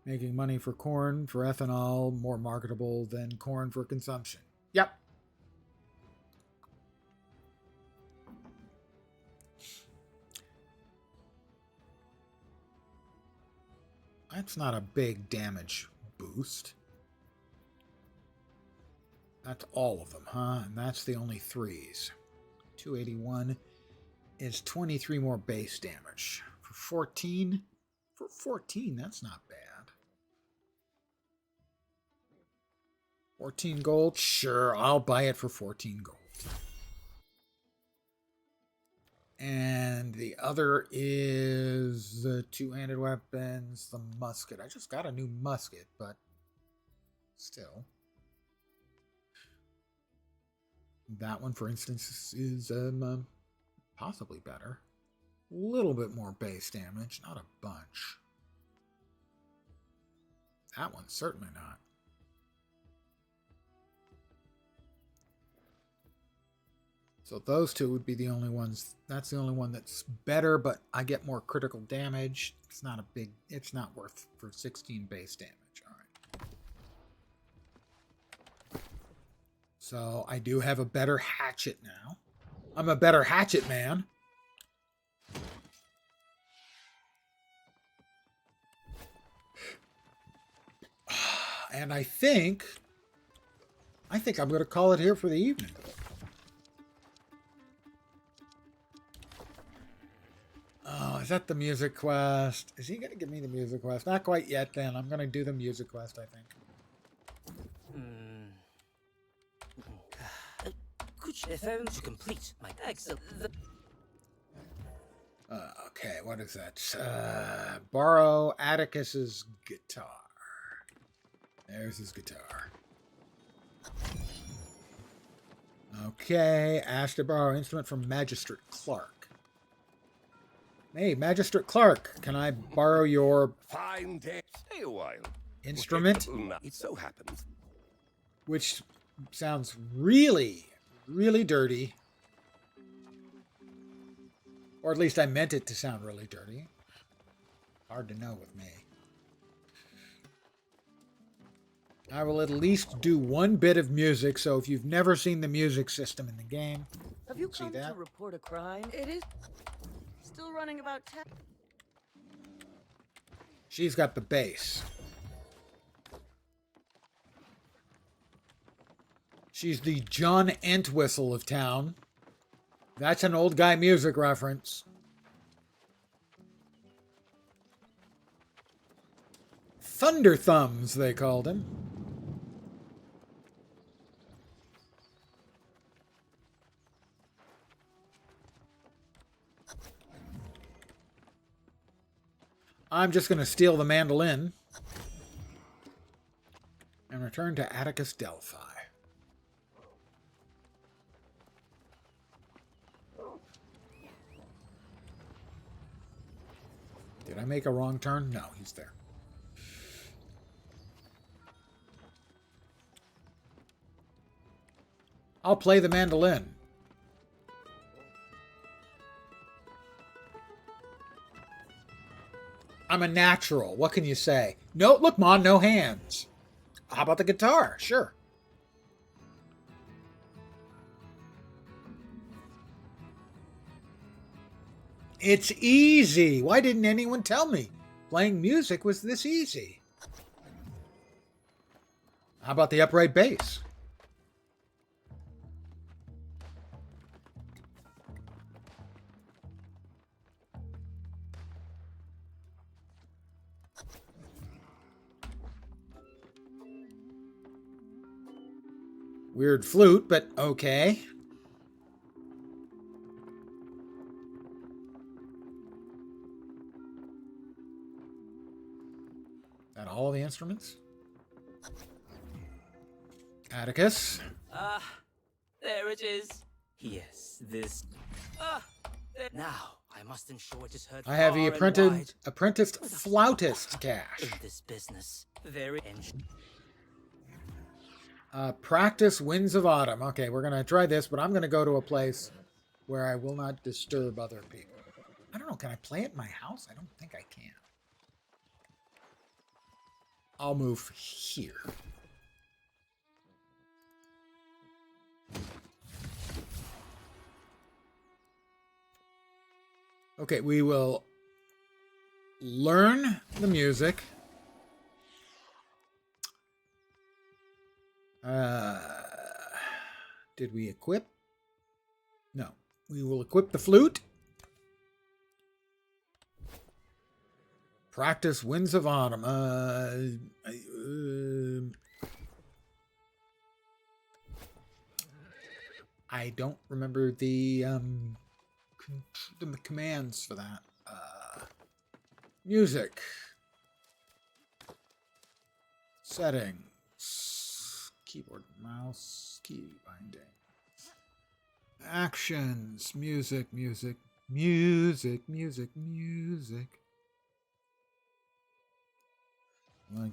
Making money for corn for ethanol more marketable than corn for consumption. Yep. That's not a big damage boost. That's all of them, huh? And that's the only 3s. 281 is 23 more base damage. For 14? For 14, that's not bad. 14 gold? Sure, I'll buy it for 14 gold. And the other is the 2-handed weapons, the musket. I just got a new musket, but still. That one, for instance, is possibly better. A little bit more base damage, not a bunch. That one's certainly not. So those 2 would be the only ones. That's the only one that's better, but I get more critical damage. It's not worth for 16 base damage. All right. So I do have a better hatchet now. I'm a better hatchet man. And I think I'm going to call it here for the evening. Oh, is that the music quest? Is he going to give me the music quest? Not quite yet, then. I'm going to do the music quest, I think. If I to complete my tags, Okay, what is that? Borrow Atticus's guitar. There's his guitar. Okay, asked to borrow instrument from Magistrate Clark. Hey, Magistrate Clark, can I borrow your fine day? Stay a while. Instrument? It so happens. Which sounds really, really dirty. Or at least I meant it to sound really dirty. Hard to know with me. I will at least do one bit of music, so if you've never seen the music system in the game, Have you see come that? to report a crime? It is still running about 10. She's got the bass. She's the John Entwistle of town. That's an old guy music reference. Thunder Thumbs, they called him. I'm just going to steal the mandolin and return to Atticus Delphi. Did I make a wrong turn? No, he's there. I'll play the mandolin. I'm a natural. What can you say? No, look, Mon, no hands. How about the guitar? Sure. It's easy. Why didn't anyone tell me? Playing music was this easy. How about the upright bass? Weird flute, but okay. That all the instruments? Atticus? There it is. Yes, this. Now, I must ensure it is heard I have the far and wide. apprenticed flautist cache. In this business, very Practice Winds of Autumn. Okay, we're going to try this, but I'm going to go to a place where I will not disturb other people. I don't know. Can I play it in my house? I don't think I can. I'll move here. Okay, we will learn the music. Did we equip? No. We will equip the flute. Practice Winds of Autumn. I don't remember the commands for that. Music. Settings. Keyboard, mouse, key binding. Actions. Music, music, music, music, music.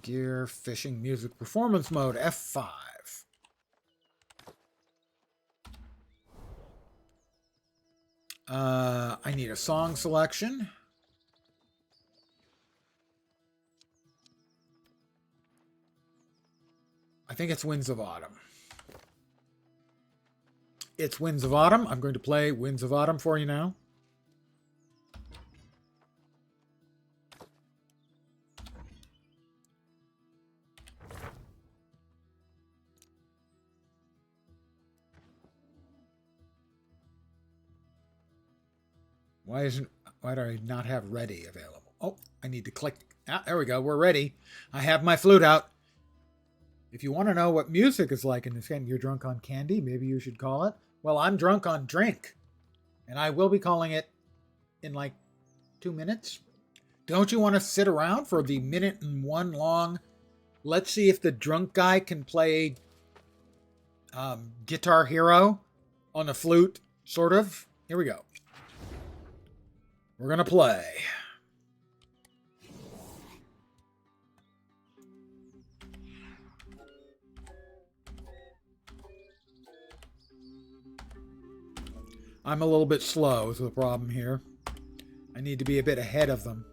Gear, fishing, music, performance mode, F5. I need a song selection. I think it's Winds of Autumn. It's Winds of Autumn. I'm going to play Winds of Autumn for you now. Why do I not have ready available? Oh, I need to click. Ah, there we go. We're ready. I have my flute out. If you want to know what music is like in this game, you're drunk on candy, maybe you should call it. Well, I'm drunk on drink. And I will be calling it in like 2 minutes. Don't you want to sit around for the minute and one long? Let's see if the drunk guy can play Guitar Hero on the flute, sort of. Here we go. We're going to play. I'm a little bit slow is the problem here. I need to be a bit ahead of them.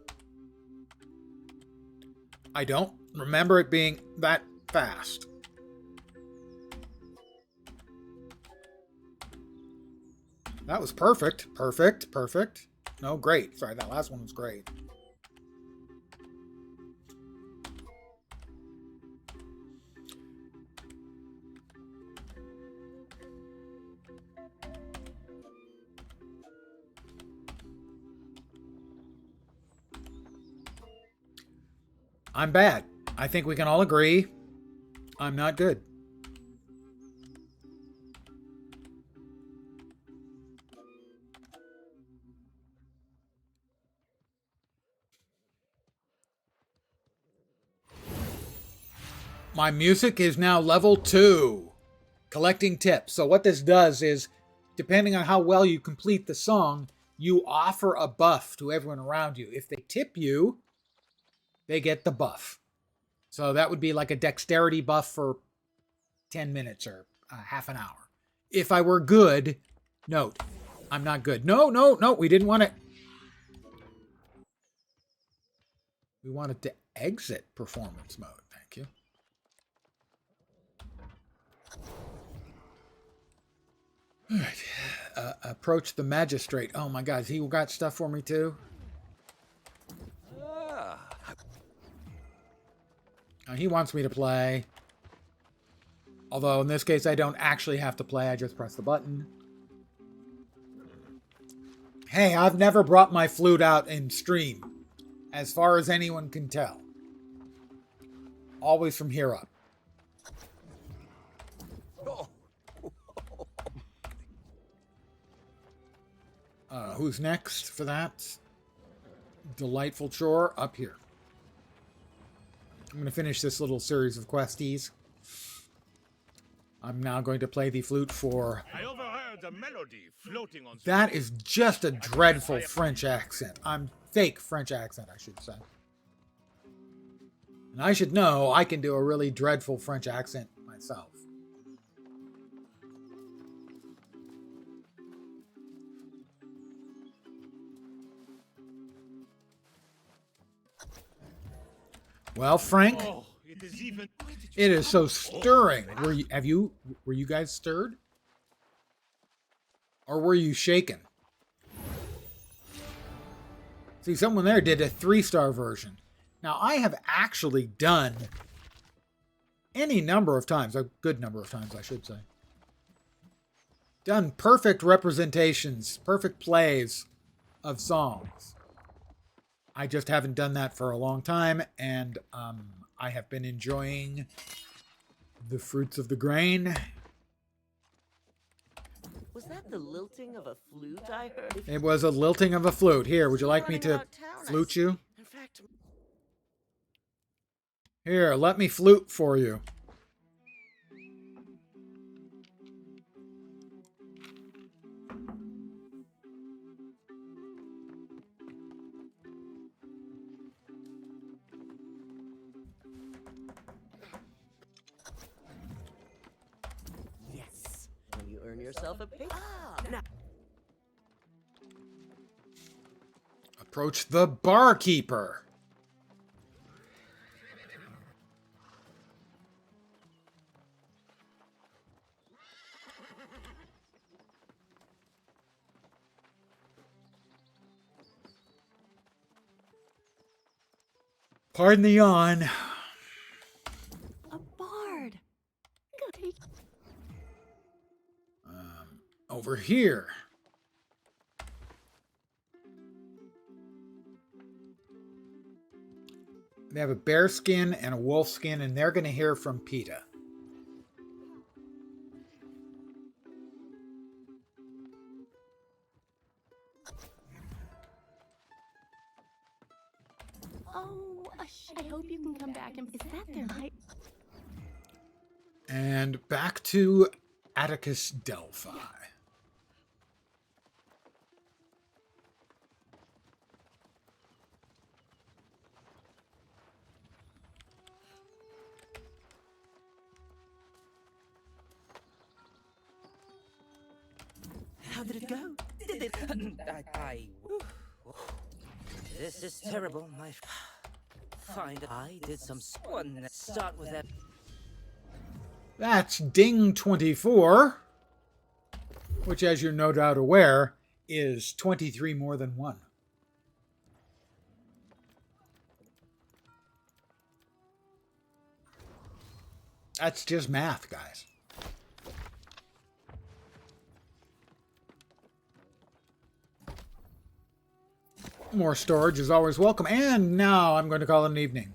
I don't remember it being that fast. That was perfect. Perfect. Perfect. No, great. Sorry, that last one was great. I'm bad. I think we can all agree I'm not good. My music is now level 2. Collecting tips. So what this does is, depending on how well you complete the song, you offer a buff to everyone around you. If they tip you, they get the buff. So that would be like a dexterity buff for 10 minutes or half an hour. If I were good, note, I'm not good. No, we didn't want it. We wanted to exit performance mode. Thank you. All right. Approach the magistrate. Oh my God, he got stuff for me too? He wants me to play. Although in this case, I don't actually have to play. I just press the button. Hey, I've never brought my flute out in stream, as far as anyone can tell. Always from here up. Who's next for that? Delightful chore up here. I'm going to finish this little series of questies. I'm now going to play the flute for... I overheard a melody floating on... That is just a dreadful French accent. Fake French accent, I should say. And I should know I can do a really dreadful French accent myself. Well, Frank, it is so stirring. Were you guys stirred? Or were you shaken? See, someone there did a 3-star version. Now, I have actually done any number of times, a good number of times, I should say, done perfect representations, perfect plays of songs. I just haven't done that for a long time, and I have been enjoying the fruits of the grain. Was that the lilting of a flute I heard? It was a lilting of a flute. Here, would you like me to flute you? In fact, Here, let me flute for you. yes. When you earn yourself a pay. Now. Approach the barkeeper. Pardon the yawn. A bard. Go take. Over here. They have a bear skin and a wolf skin, and they're going to hear from PETA. Oh, I hope you can come back and is that their height? And back to Atticus Delphi. How did it go? Did it? This is terrible. I did some one. Start with that. That's Ding 24, which, as you're no doubt aware, is 23 more than 1. That's just math, guys. More storage is always welcome. And now I'm going to call it an evening.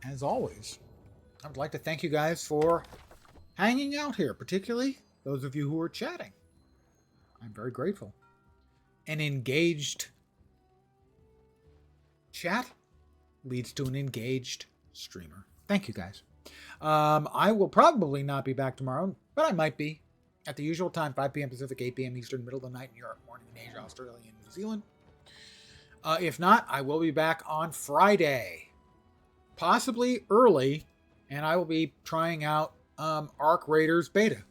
As always, I would like to thank you guys for hanging out here, particularly those of you who are chatting. I'm very grateful. An engaged chat leads to an engaged streamer. Thank you, guys. I will probably not be back tomorrow, but I might be at the usual time, 5 p.m. Pacific, 8 p.m. Eastern, middle of the night in Europe, morning in Asia, Australia, and New Zealand. If not, I will be back on Friday, possibly early, and I will be trying out Arc Raiders Beta.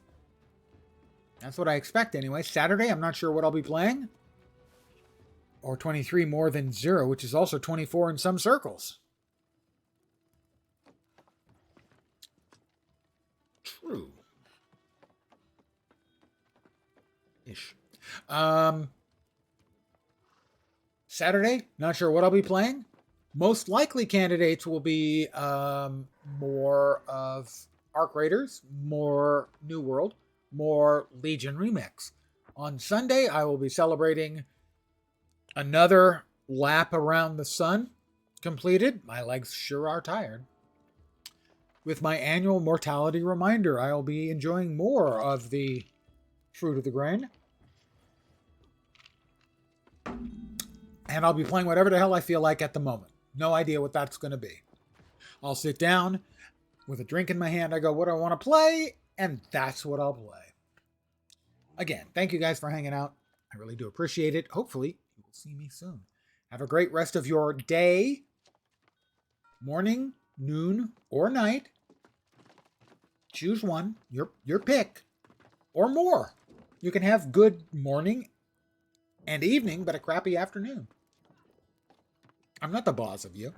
That's what I expect anyway. Saturday, I'm not sure what I'll be playing. Or 23 more than 0, which is also 24 in some circles. True. Ish. Saturday, not sure what I'll be playing. Most likely candidates will be more of Arc Raiders, more New World, more Legion Remix. On Sunday, I will be celebrating another lap around the sun completed. My legs sure are tired. With my annual mortality reminder, I'll be enjoying more of the fruit of the grain. And I'll be playing whatever the hell I feel like at the moment. No idea what that's going to be. I'll sit down with a drink in my hand. I go, what do I want to play? And that's what I'll play. Again, thank you guys for hanging out. I really do appreciate it. Hopefully, you will see me soon. Have a great rest of your day, morning, noon, or night. Choose one, your pick, or more. You can have good morning and evening, but a crappy afternoon. I'm not the boss of you.